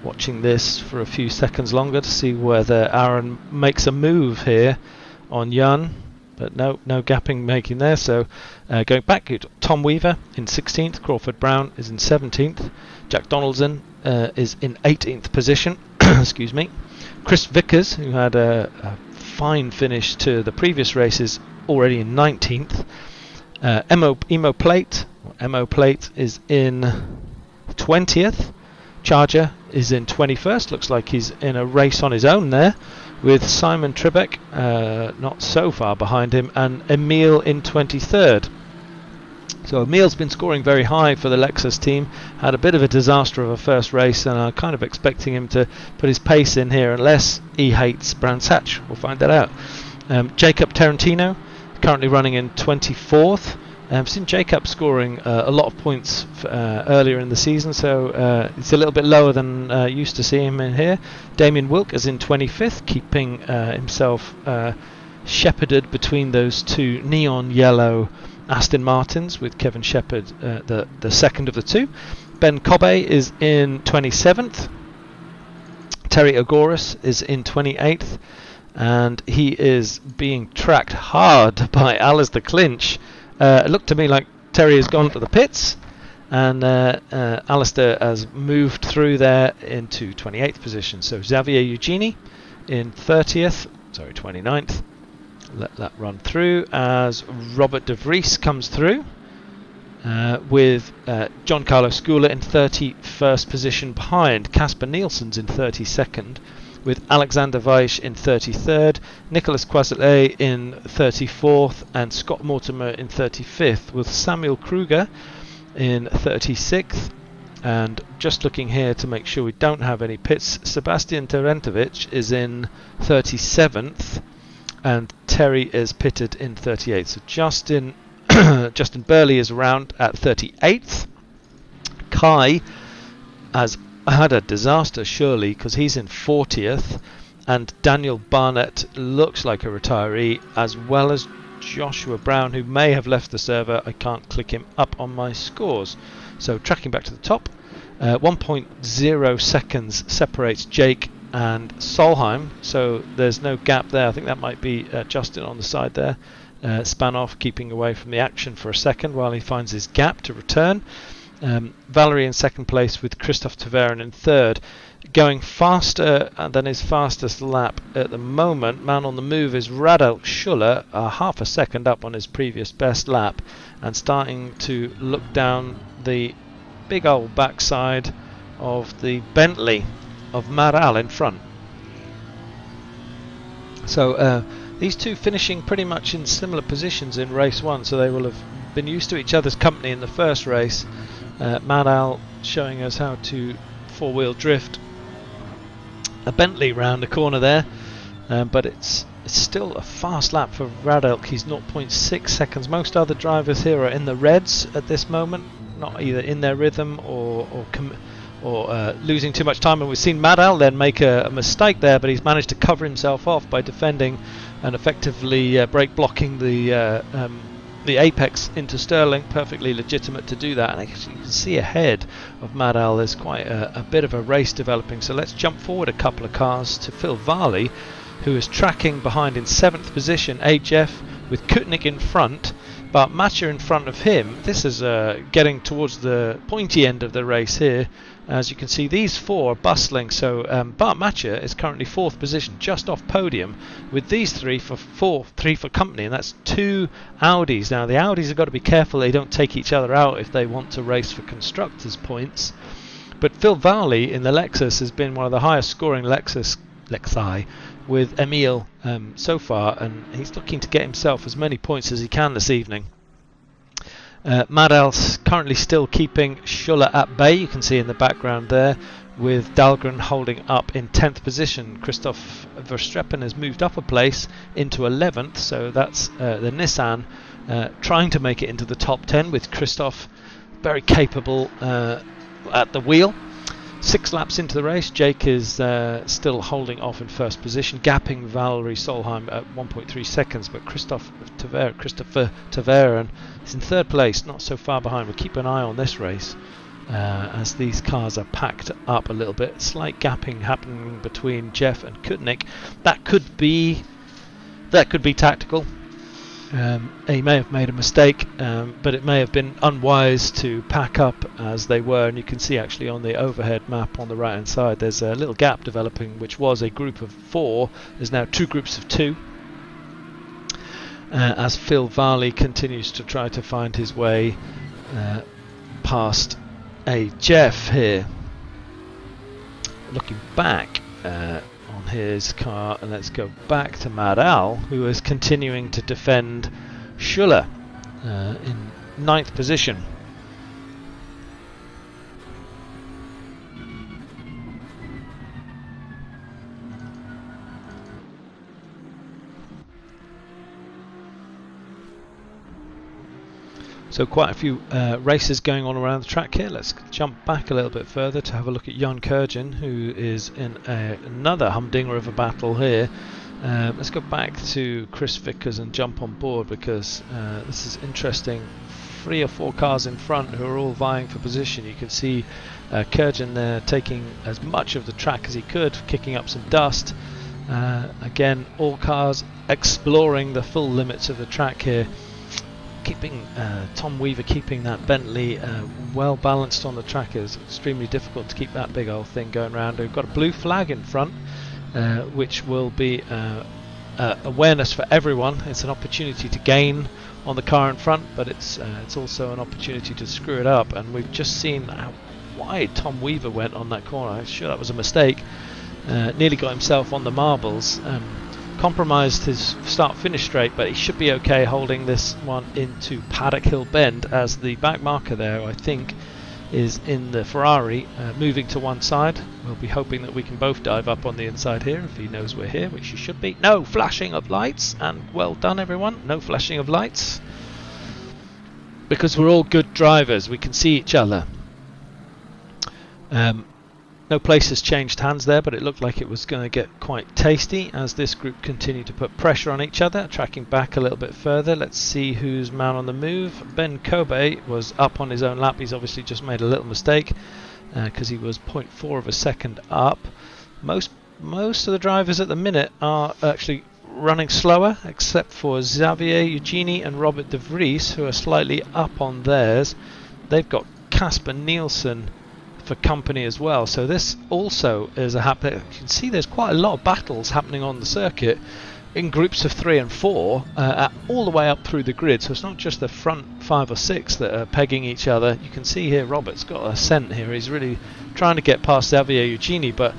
watching this for a few seconds longer to see whether Aaron makes a move here on Jan, but no gapping making there. So going back, Tom Weaver in 16th, Crawford Brown is in 17th, Jack Donaldson is in 18th position. Excuse me. Chris Vickers, who had a fine finish to the previous races, already in 19th. Emo Plate is in 20th. Charger is in 21st. Looks like he's in a race on his own there, with Simon Tribeck not so far behind him, and Emil in 23rd. So Emil's been scoring very high for the Lexus team. Had a bit of a disaster of a first race, and I'm kind of expecting him to put his pace in here, unless he hates Brands Hatch. We'll find that out. Jacob Tarantino, currently running in 24th. I've seen Jacob scoring a lot of points earlier in the season, so it's a little bit lower than used to see him in here. Damien Wilk is in 25th, keeping himself shepherded between those two neon yellow Aston Martins, with Kevin Shepherd the second of the two. Ben Cobbe is in 27th. Terry Ogoris is in 28th, and he is being tracked hard by Alistair Clinch. It looked to me like Terry has gone to the pits, And Alistair has moved through there into 28th position. So Xavier Eugenie in 29th. Let that run through as Robert de Vries comes through with John Carlos Skula in 31st position behind. Casper Nielsen's in 32nd with Alexander Weiss in 33rd, Nicolas Quazelet in 34th and Scott Mortimer in 35th, with Samuel Kruger in 36th. And just looking here to make sure we don't have any pits, Sebastian Terentovic is in 37th and Terry is pitted in 38th. So Justin Burley is around at 38th. Kai has had a disaster surely because he's in 40th, and Daniel Barnett looks like a retiree, as well as Joshua Brown, who may have left the server. I can't click him up on my scores. So tracking back to the top, 1.0 seconds separates Jake and Solheim, so there's no gap there. I think that might be Justin on the side there. Spanoff keeping away from the action for a second while he finds his gap to return. Valerie in second place with Christoph Tavern in third. Going faster than his fastest lap at the moment, man on the move, is Radel Schuller, half a second up on his previous best lap, and starting to look down the big old backside of the Bentley of Maral in front. So these two finishing pretty much in similar positions in race one, so they will have been used to each other's company in the first race. Maral showing us how to four-wheel drift a Bentley round the corner there, but it's still a fast lap for Radelk. He's 0.6 seconds. Most other drivers here are in the reds at this moment, not either in their rhythm or losing too much time. And we've seen Maral then make a mistake there, but he's managed to cover himself off by defending and effectively brake blocking the apex into Sterling. Perfectly legitimate to do that, and actually you can see ahead of Maral there's quite a bit of a race developing. So let's jump forward a couple of cars to Phil Varley, who is tracking behind in 7th position, HF, with Kutnik in front, Bart Matcher in front of him. This is getting towards the pointy end of the race here. As you can see, these four are bustling, so Bart Matcher is currently 4th position, just off podium, with these three for company, and that's 2 Audis. Now the Audis have got to be careful they don't take each other out if they want to race for constructors points. But Phil Varley in the Lexus has been one of the highest scoring Lexi with Emile so far, and he's looking to get himself as many points as he can this evening. Maral's currently still keeping Schuller at bay, you can see in the background there, with Dahlgren holding up in 10th position. Christoph Verstappen has moved up a place into 11th, so that's the Nissan trying to make it into the top 10 with Christoph very capable at the wheel. 6 laps into the race, Jake is still holding off in 1st position, gapping Valerie Solheim at 1.3 seconds, but Christopher Tavern is in 3rd place, not so far behind. We'll keep an eye on this race as these cars are packed up a little bit. Slight gapping happening between Jeff and Kutnik. That could be tactical. He may have made a mistake, but it may have been unwise to pack up as they were, and you can see actually on the overhead map on the right hand side there's a little gap developing, which was a group of 4. There's now 2 groups of 2 as Phil Varley continues to try to find his way past a Jeff here. Looking back on his car, and let's go back to Maral, who is continuing to defend Schuller in 9th position. So quite a few races going on around the track here. Let's jump back a little bit further to have a look at Jan Kurjan, who is in another humdinger of a battle here. Let's go back to Chris Vickers and jump on board, because this is interesting. 3 or 4 cars in front who are all vying for position. You can see Kurjan there taking as much of the track as he could, kicking up some dust. Again, all cars exploring the full limits of the track here. keeping Tom Weaver keeping that Bentley well balanced on the track is extremely difficult to keep that big old thing going round. We've got a blue flag in front, which will be awareness for everyone. It's an opportunity to gain on the car in front, but it's also an opportunity to screw it up. And we've just seen how wide Tom Weaver went on that corner. I'm sure that was a mistake. Nearly got himself on the marbles. Compromised his start-finish straight, but he should be okay holding this one into Paddock Hill Bend, as the back marker there, I think, is in the Ferrari, moving to one side. We'll be hoping that we can both dive up on the inside here if he knows we're here, which he should be. No flashing of lights, and well done everyone. No flashing of lights, because we're all good drivers. We can see each other. No place has changed hands there, but it looked like it was going to get quite tasty as this group continued to put pressure on each other. Tracking back a little bit further, let's see who's man on the move. Ben Kobe was up on his own lap. He's obviously just made a little mistake because he was 0.4 of a second up. Most of the drivers at the minute are actually running slower, except for Xavier Eugenie and Robert De Vries, who are slightly up on theirs. They've got Casper Nielsen for company as well, so this also is a happen. You can see there's quite a lot of battles happening on the circuit in groups of 3 and 4, all the way up through the grid. So it's not just the front 5 or 6 that are pegging each other. You can see here Robert's got a scent here. He's really trying to get past Xavier Eugenie, but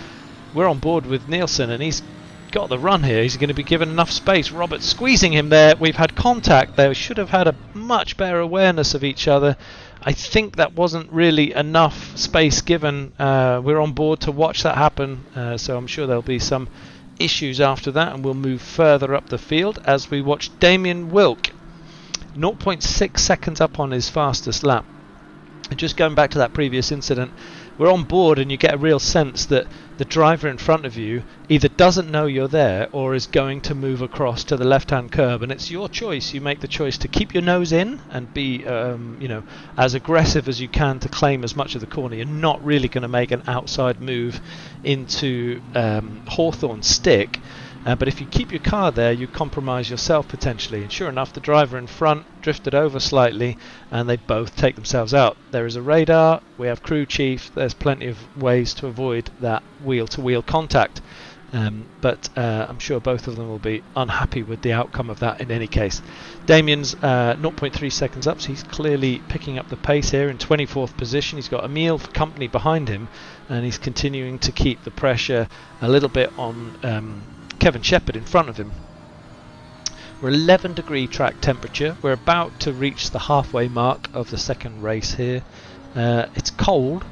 we're on board with Nielsen and he's got the run here. He's going to be given enough space. Robert's squeezing him there. We've had contact there. We should have had a much better awareness of each other. I think that wasn't really enough space given. We're on board to watch that happen, so I'm sure there'll be some issues after that, and we'll move further up the field as we watch Damien Wilk, 0.6 seconds up on his fastest lap. And just going back to that previous incident, we're on board and you get a real sense that the driver in front of you either doesn't know you're there or is going to move across to the left-hand curb, and it's your choice. You make the choice to keep your nose in and be as aggressive as you can to claim as much of the corner. You're not really going to make an outside move into Hawthorne stick, but if you keep your car there, you compromise yourself potentially. And sure enough, the driver in front drifted over slightly and they both take themselves out. There is a radar, we have crew chief, there's plenty of ways to avoid that wheel-to-wheel contact, but I'm sure both of them will be unhappy with the outcome of that in any case. Damien's 0.3 seconds up, so he's clearly picking up the pace here in 24th position. He's got Emile for company behind him, and he's continuing to keep the pressure a little bit on Kevin Shepherd in front of him. We're 11 degree track temperature. We're about to reach the halfway mark of the second race here. It's cold,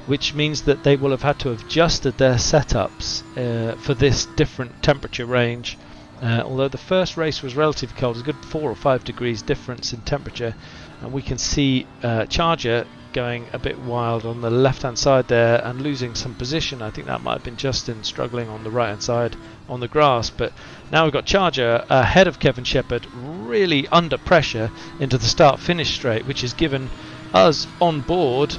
which means that they will have had to have adjusted their setups for this different temperature range. Although the first race was relatively cold, there's a good 4 or 5 degrees difference in temperature, and we can see Charger going a bit wild on the left hand side there and losing some position. I think that might have been Justin struggling on the right hand side on the grass, but now we've got Charger ahead of Kevin Shepherd, really under pressure into the start finish straight, which has given us on board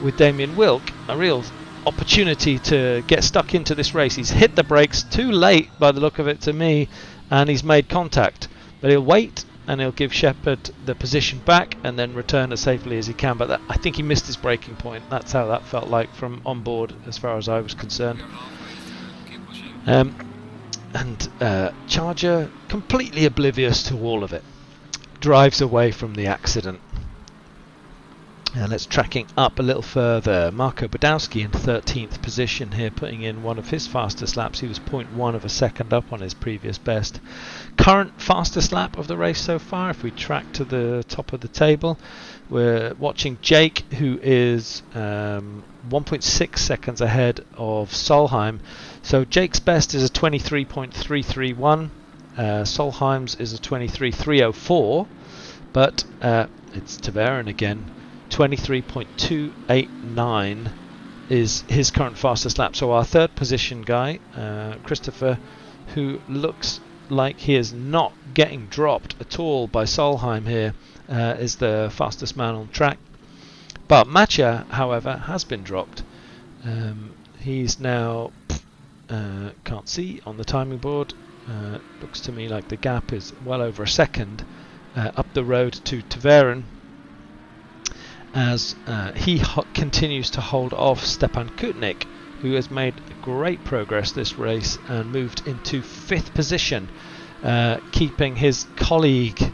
with Damien Wilk a real opportunity to get stuck into this race. He's hit the brakes too late by the look of it to me, and he's made contact, but he'll wait and he'll give Shepherd the position back and then return as safely as he can. But I think he missed his braking point. That's how that felt like from on board as far as I was concerned. Charger, completely oblivious to all of it, drives away from the accident. Now let's tracking up a little further. Marco Badowski in 13th position here, putting in one of his fastest laps. He was 0.1 of a second up on his previous best. Current fastest lap of the race so far, if we track to the top of the table, we're watching Jake, who is 1.6 seconds ahead of Solheim. So Jake's best is a 23.331. Solheim's is a 23.304, but it's Tverin again. 23.289 is his current fastest lap. So our third position guy, Christopher, who looks like he is not getting dropped at all by Solheim here, is the fastest man on track. But Matcha, however, has been dropped. He's now, can't see on the timing board, looks to me like the gap is well over a second. up the road to Tverin, as he continues to hold off Stepan Kutnik, who has made great progress this race and moved into 5th position, keeping his colleague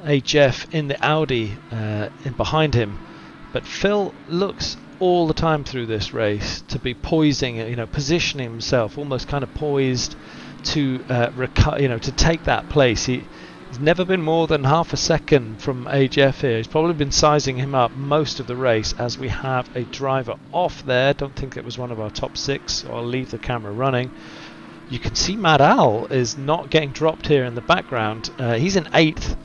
HF in the Audi in behind him. But Phil looks all the time through this race to be poising, positioning himself, almost kind of poised to to take that place. He's never been more than half a second from HF here. He's probably been sizing him up most of the race, as we have a driver off there. Don't think it was one of our top 6, so I'll leave the camera running. You can see Mad Al is not getting dropped here in the background. He's in 8th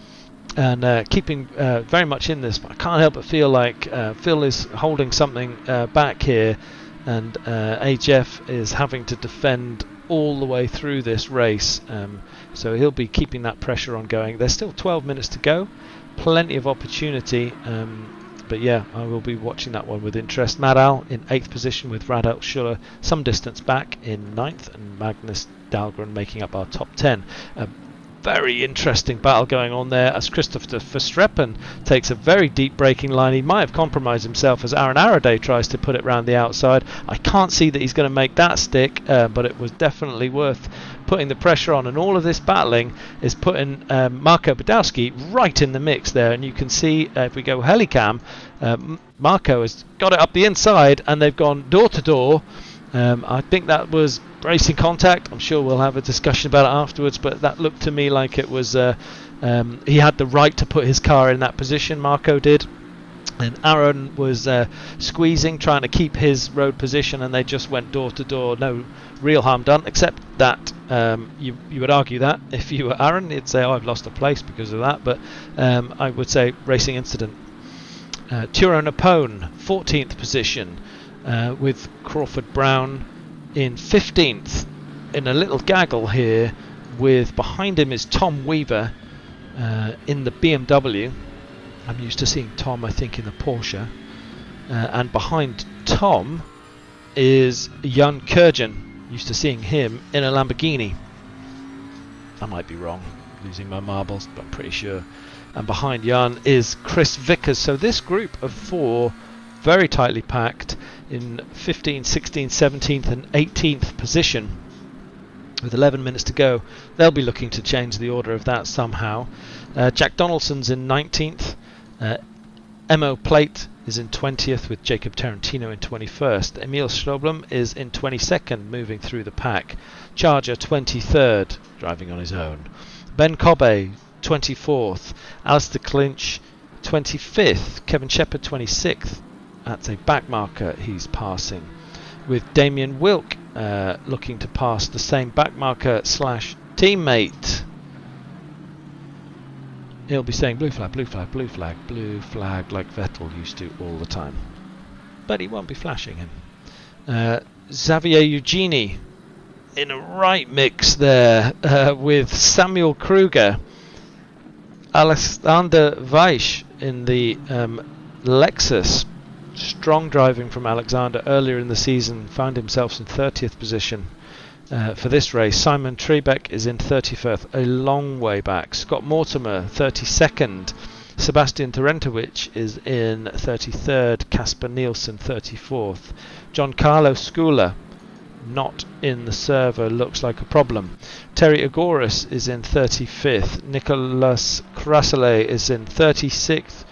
and keeping very much in this, but I can't help but feel like Phil is holding something back here, and HF is having to defend all the way through this race, so he'll be keeping that pressure on going. There's still 12 minutes to go, plenty of opportunity, but yeah, I will be watching that one with interest. Madal in 8th position with Radel Schuller some distance back in 9th, and Magnus Dahlgren making up our top 10. Very interesting battle going on there, as Christopher Verstappen takes a very deep braking line. He might have compromised himself as Aaron Araday tries to put it round the outside. I can't see that he's going to make that stick, but it was definitely worth putting the pressure on, and all of this battling is putting Marco Badowski right in the mix there, and you can see if we go helicam, Marco has got it up the inside and they've gone door to door. I think that was racing contact. I'm sure we'll have a discussion about it afterwards, but that looked to me like it was he had the right to put his car in that position, Marco did, and Aaron was squeezing, trying to keep his road position, and they just went door to door. No real harm done, except that you would argue that if you were Aaron, you'd say, oh, I've lost a place because of that, but I would say racing incident. Turo Napone 14th position, with Crawford Brown in 15th, in a little gaggle here, with behind him is Tom Weaver in the BMW. I'm used to seeing Tom, I think, in the Porsche, and behind Tom is Jan Kurjan, used to seeing him in a Lamborghini. I might be wrong, losing my marbles, but I'm pretty sure. And behind Jan is Chris Vickers. So this group of 4, very tightly packed, in 15th, 16th, 17th and 18th position, with 11 minutes to go. They'll be looking to change the order of that somehow. Jack Donaldson's in 19th, Emo Plate is in 20th, with Jacob Tarantino in 21st. Emil Schroblem is in 22nd, moving through the pack. Charger 23rd, driving on his own. Ben Cobbe 24th, Alistair Clinch 25th, Kevin Shepherd 26th. That's a back marker he's passing, with Damien Wilk looking to pass the same back marker / teammate. He'll be saying blue flag, blue flag, blue flag, blue flag, like Vettel used to all the time, but he won't be flashing him. Xavier Eugeni in a right mix there, with Samuel Kruger. Alexander Weiss in the Lexus. Strong driving from Alexander earlier in the season, found himself in 30th position for this race. Simon Trebeck is in 31st, a long way back. Scott Mortimer 32nd. Sebastian Terentowicz is in 33rd. Casper Nielsen 34th. Giancarlo Scula not in the server, looks like a problem. Terry Agoris is in 35th. Nicolas Krasale is in 36th.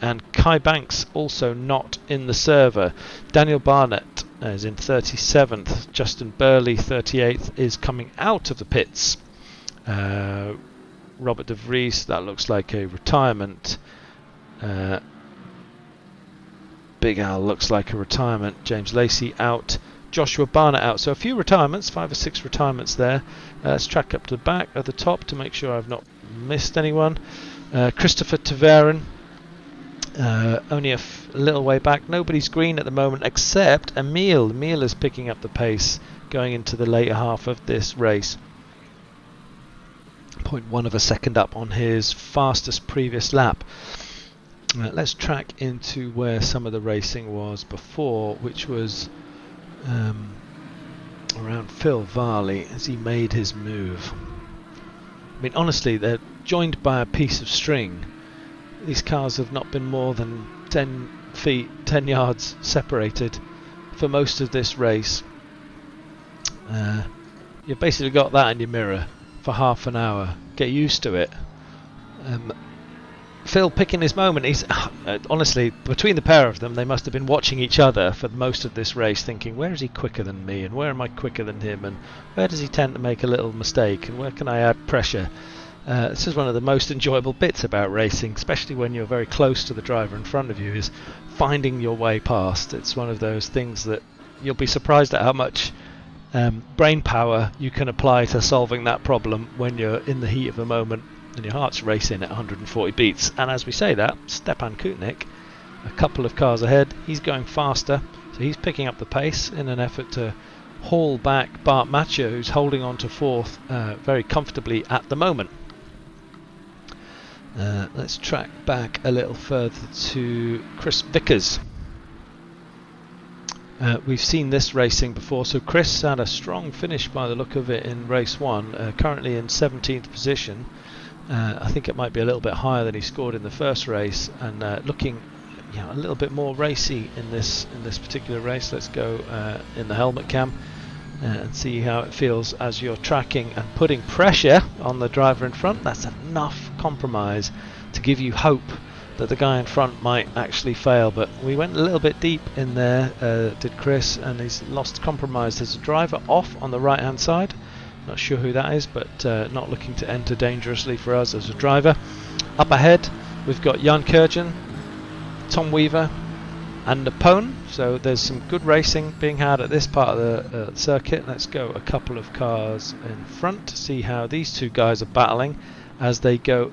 And Kai Banks also not in the server. Daniel Barnett is in 37th. Justin Burley 38th is coming out of the pits. Robert de Vries, that looks like a retirement. Big Al looks like a retirement. James Lacey out. Joshua Barnett out. So a few retirements, 5 or 6 retirements there. Let's track up to the back at the top to make sure I've not missed anyone. Christopher Tverin. Only a little way back. Nobody's green at the moment except Emil. Emil is picking up the pace going into the later half of this race. 0.1 of a second up on his fastest previous lap. Let's track into where some of the racing was before, which was around Phil Varley as he made his move. I mean, honestly, they're joined by a piece of string. These cars have not been more than 10 feet, 10 yards separated for most of this race. You've basically got that in your mirror for half an hour. Get used to it. Phil picking his moment. He's honestly, between the pair of them, they must have been watching each other for most of this race, thinking, where is he quicker than me, and where am I quicker than him, and where does he tend to make a little mistake, and where can I add pressure? This is one of the most enjoyable bits about racing, especially when you're very close to the driver in front of you, is finding your way past. It's one of those things that you'll be surprised at how much brain power you can apply to solving that problem when you're in the heat of the moment and your heart's racing at 140 beats. And as we say that, Stepan Kutnik, a couple of cars ahead, he's going faster, so he's picking up the pace in an effort to haul back Bart Matcher, who's holding on to fourth very comfortably at the moment. Let's track back a little further to Chris Vickers. We've seen this racing before, so Chris had a strong finish by the look of it in race 1, currently in 17th position. I think it might be a little bit higher than he scored in the first race, and looking a little bit more racy in this particular race. Let's go in the helmet cam and see how it feels as you're tracking and putting pressure on the driver in front. That's enough compromise to give you hope that the guy in front might actually fail, but we went a little bit deep in there, did Chris, and he's lost compromise. There's a driver off on the right hand side, not sure who that is, but not looking to enter dangerously for us as a driver. Up ahead we've got Jan Kurjan, Tom Weaver and Napone, so there's some good racing being had at this part of the circuit. Let's go a couple of cars in front to see how these two guys are battling as they go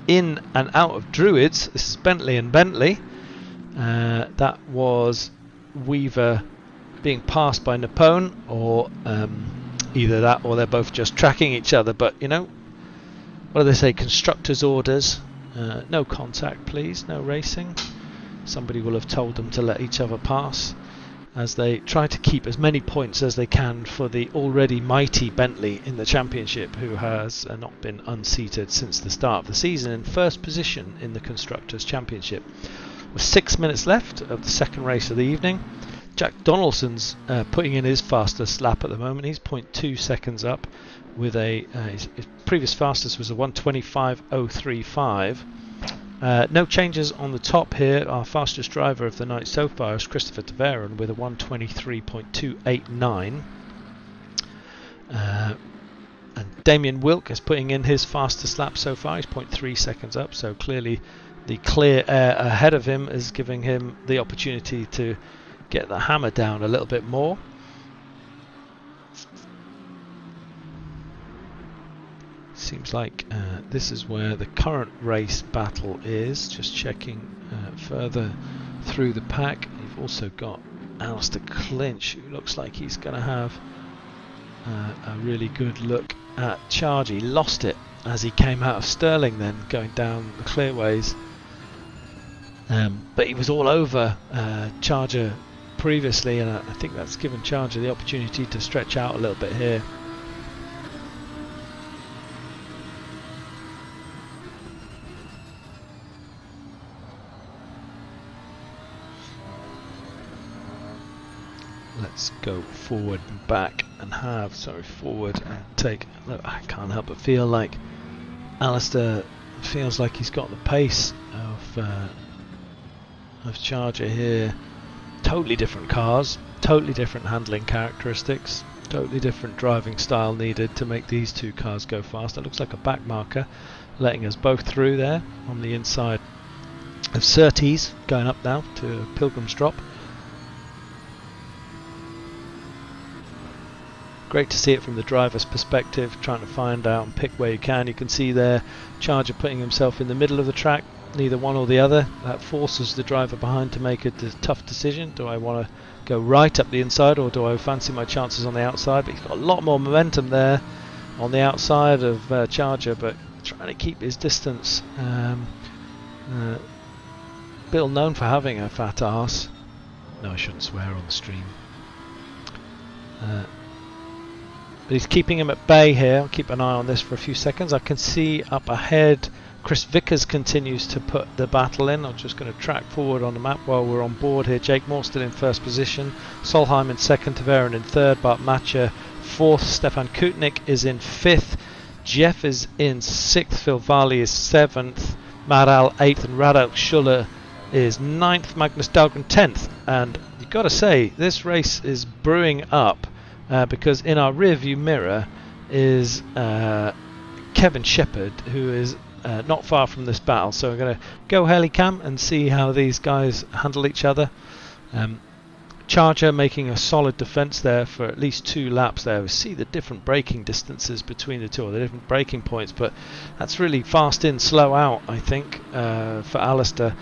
in and out of Druids. This is Bentley and Bentley. That was Weaver being passed by Napone, or either that or they're both just tracking each other. But you know, what do they say? Constructors' orders. No contact, please. No racing. Somebody will have told them to let each other pass as they try to keep as many points as they can for the already mighty Bentley in the championship, who has not been unseated since the start of the season, in first position in the Constructors' Championship. With 6 minutes left of the second race of the evening, Jack Donaldson's putting in his fastest lap at the moment. He's 0.2 seconds up with his previous fastest was a 1:25.035. No changes on the top here. Our fastest driver of the night so far is Christopher Taveron with a 1:23.289. And Damien Wilk is putting in his fastest lap so far. He's 0.3 seconds up, so clearly the clear air ahead of him is giving him the opportunity to get the hammer down a little bit more. Seems like this is where the current race battle is. Just checking further through the pack. You've also got Alistair Clinch, who looks like he's going to have a really good look at Charge. He lost it as he came out of Stirling then, going down the clearways. But he was all over Charger previously, and I think that's given Charger the opportunity to stretch out a little bit here. Let's go forward and back and forward and take. Look, I can't help but feel like Alistair feels like he's got the pace of Charger here. Totally different cars, totally different handling characteristics, totally different driving style needed to make these two cars go fast. It looks like a back marker letting us both through there on the inside of Surtees, going up now to Pilgrim's Drop. Great to see it from the driver's perspective, trying to find out and pick where you can. You can see there Charger putting himself in the middle of the track, neither one or the other. That forces the driver behind to make a tough decision. Do I want to go right up the inside, or do I fancy my chances on the outside? But he's got a lot more momentum there on the outside of Charger, but trying to keep his distance. Bill known for having a fat arse. No, I shouldn't swear on the stream. But he's keeping him at bay here. I'll keep an eye on this for a few seconds. I can see up ahead Chris Vickers continues to put the battle in. I'm just going to track forward on the map while we're on board here. Jake Moore still in first position, Solheim in second, Tverin in third, Bart Matcher fourth, Stefan Kutnik is in fifth, Jeff is in sixth, Phil Varley is seventh, Maral eighth, and Radek Schuller is ninth, Magnus Dahlgren 10th. And you've got to say, this race is brewing up because in our rear view mirror is Kevin Shepherd, who is not far from this battle. So we're going to go helicam and see how these guys handle each other. Charger making a solid defence there for at least 2 laps there. We see the different braking distances between the two, or the different braking points, but that's really fast in, slow out, I think, for Alistair.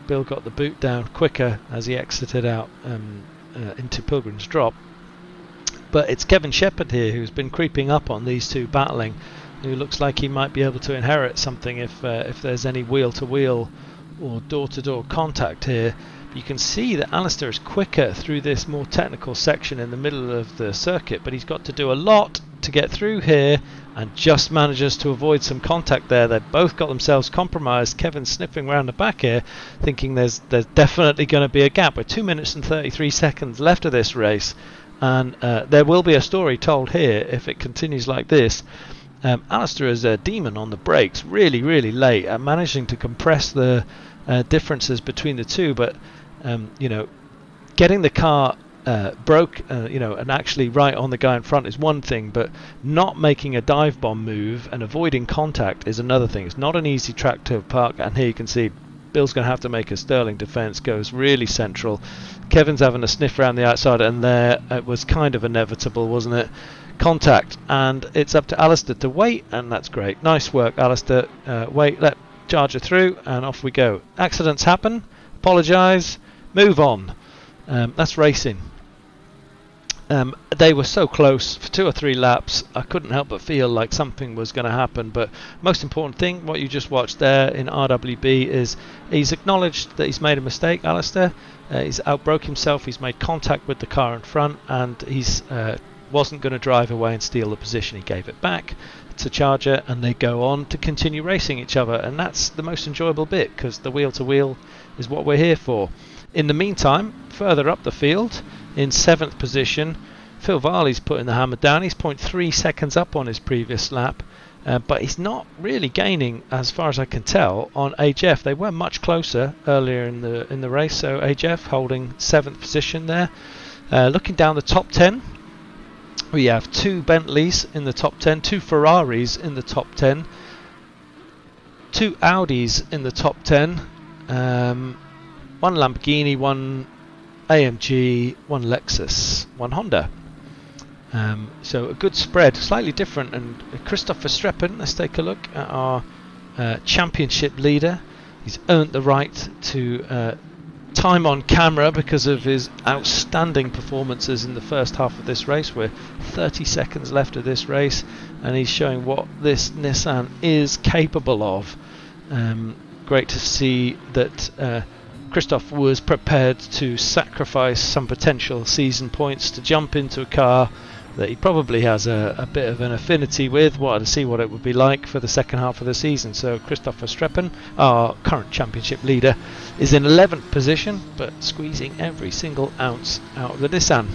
Bill got the boot down quicker as he exited out into Pilgrim's Drop. But it's Kevin Shepherd here who's been creeping up on these two battling, who looks like he might be able to inherit something if there's any wheel-to-wheel or door-to-door contact here. You can see that Alistair is quicker through this more technical section in the middle of the circuit, but he's got to do a lot to get through here and just manages to avoid some contact there. They've both got themselves compromised. Kevin's sniffing around the back here, thinking there's definitely going to be a gap. We're 2 minutes and 33 seconds left of this race, and there will be a story told here if it continues like this. Alistair is a demon on the brakes, really, really late, managing to compress the differences between the two, but getting the car broke, and actually right on the guy in front is one thing, but not making a dive bomb move and avoiding contact is another thing. It's not an easy track to park, and here you can see Bill's going to have to make a sterling defence, goes really central. Kevin's having a sniff around the outside, and there it was kind of inevitable, wasn't it? Contact, and it's up to Alistair to wait, and that's great. Nice work, Alistair. Wait, let Charger through, and off we go. Accidents happen, apologise, move on. That's racing. They were so close for 2 or 3 laps. I couldn't help but feel like something was going to happen, but most important thing, what you just watched there in RWB, is he's acknowledged that he's made a mistake, Alistair. He's outbroke himself, he's made contact with the car in front, and he's wasn't going to drive away and steal the position. He gave it back to Charger, and they go on to continue racing each other, and that's the most enjoyable bit, because the wheel-to-wheel is what we're here for. In the meantime, further up the field, in 7th position, Phil Varley's putting the hammer down. He's 0.3 seconds up on his previous lap, but he's not really gaining, as far as I can tell, on HF. They were much closer earlier in the race, so HF holding 7th position there. Looking down the top 10, we have 2 Bentleys in the top 10, 2 Ferraris in the top 10, 2 Audis in the top 10, 1 Lamborghini, 1 AMG, 1 Lexus, 1 Honda. So a good spread, slightly different. And Christopher Streppen, let's take a look at our championship leader. He's earned the right to time on camera because of his outstanding performances in the first half of this race. We're 30 seconds left of this race, and he's showing what this Nissan is capable of. Great to see that Christoph was prepared to sacrifice some potential season points to jump into a car that he probably has a bit of an affinity with. Wanted to see what it would be like for the second half of the season. So Christopher Streppen, our current championship leader, is in 11th position, but squeezing every single ounce out of the Nissan.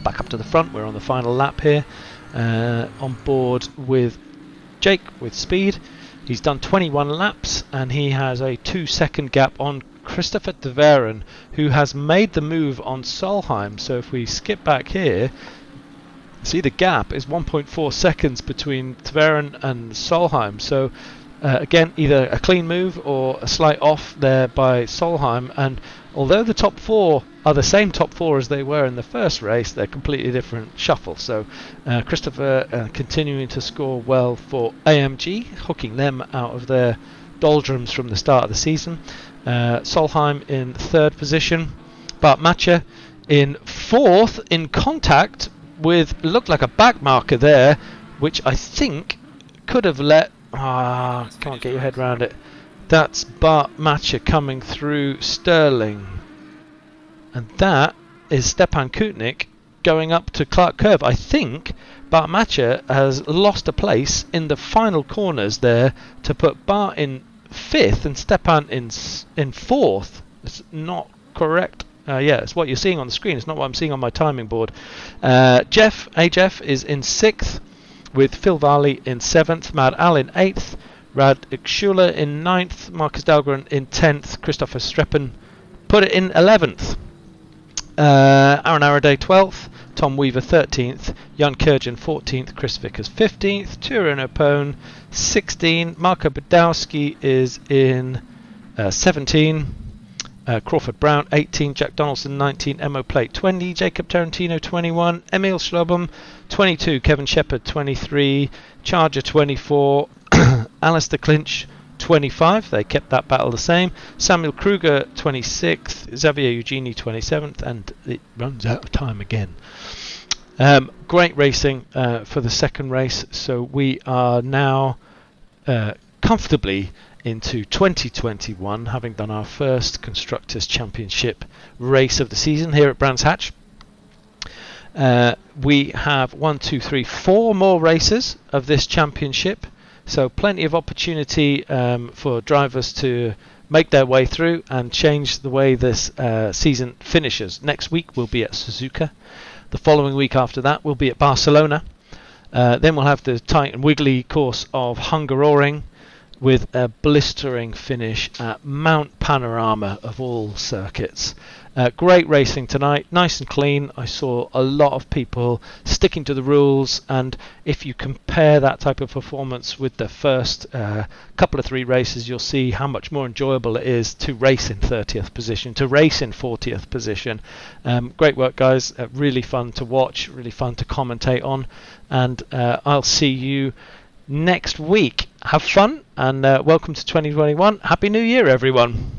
Back up to the front, we're on the final lap here, on board with Jake with speed. He's done 21 laps, and he has a 2-second gap on Christopher Tverin, who has made the move on Solheim. So if we skip back here, see the gap is 1.4 seconds between Tverin and Solheim. So again, either a clean move or a slight off there by Solheim. And although the top 4 are the same top 4 as they were in the first race, they're completely different shuffle. So Christopher continuing to score well for AMG, hooking them out of their doldrums from the start of the season. Solheim in 3rd position. Bart Matcher in 4th, in contact with, looked like a back marker there, which I think could have let... can't get your head around it. That's Bart Matcher coming through Sterling. And that is Stepan Kutnik going up to Clark Curve. I think Bart Matcher has lost a place in the final corners there to put Bart in 5th and Stepan in 4th. It's not correct. Yeah, it's what you're seeing on the screen. It's not what I'm seeing on my timing board. Jeff is in 6th, with Phil Varley in 7th, Mad Al in 8th, Rad Schuler in 9th, Marcus Dahlgren in 10th, Christopher Streppen put it in 11th. Aaron Araday 12th, Tom Weaver 13th, Jan Kurjan 14th, Chris Vickers 15th, Turin Opone 16, Marco Badowski is in 17, Crawford Brown 18, Jack Donaldson 19, Emo Plate 20, Jacob Tarantino 21, Emil Schlobum 22, Kevin Shepard 23, Charger 24, Alistair Clinch 25, they kept that battle the same, Samuel Kruger 26th, Xavier Eugeni 27th, and it runs out of time again. Great racing for the second race, so we are now comfortably into 2021, having done our first Constructors Championship race of the season here at Brands Hatch. We have 4 more races of this championship, so plenty of opportunity for drivers to make their way through and change the way this season finishes. Next week we'll be at Suzuka. The following week after that we'll be at Barcelona. Then we'll have the tight and wiggly course of Hungaroring, with a blistering finish at Mount Panorama of all circuits. Great racing tonight, nice and clean. I saw a lot of people sticking to the rules, and if you compare that type of performance with the first couple of 3 races, you'll see how much more enjoyable it is to race in 30th position, to race in 40th position. Great work, guys. Really fun to watch, really fun to commentate on, and I'll see you next week. Have fun, and welcome to 2021. Happy New Year, everyone.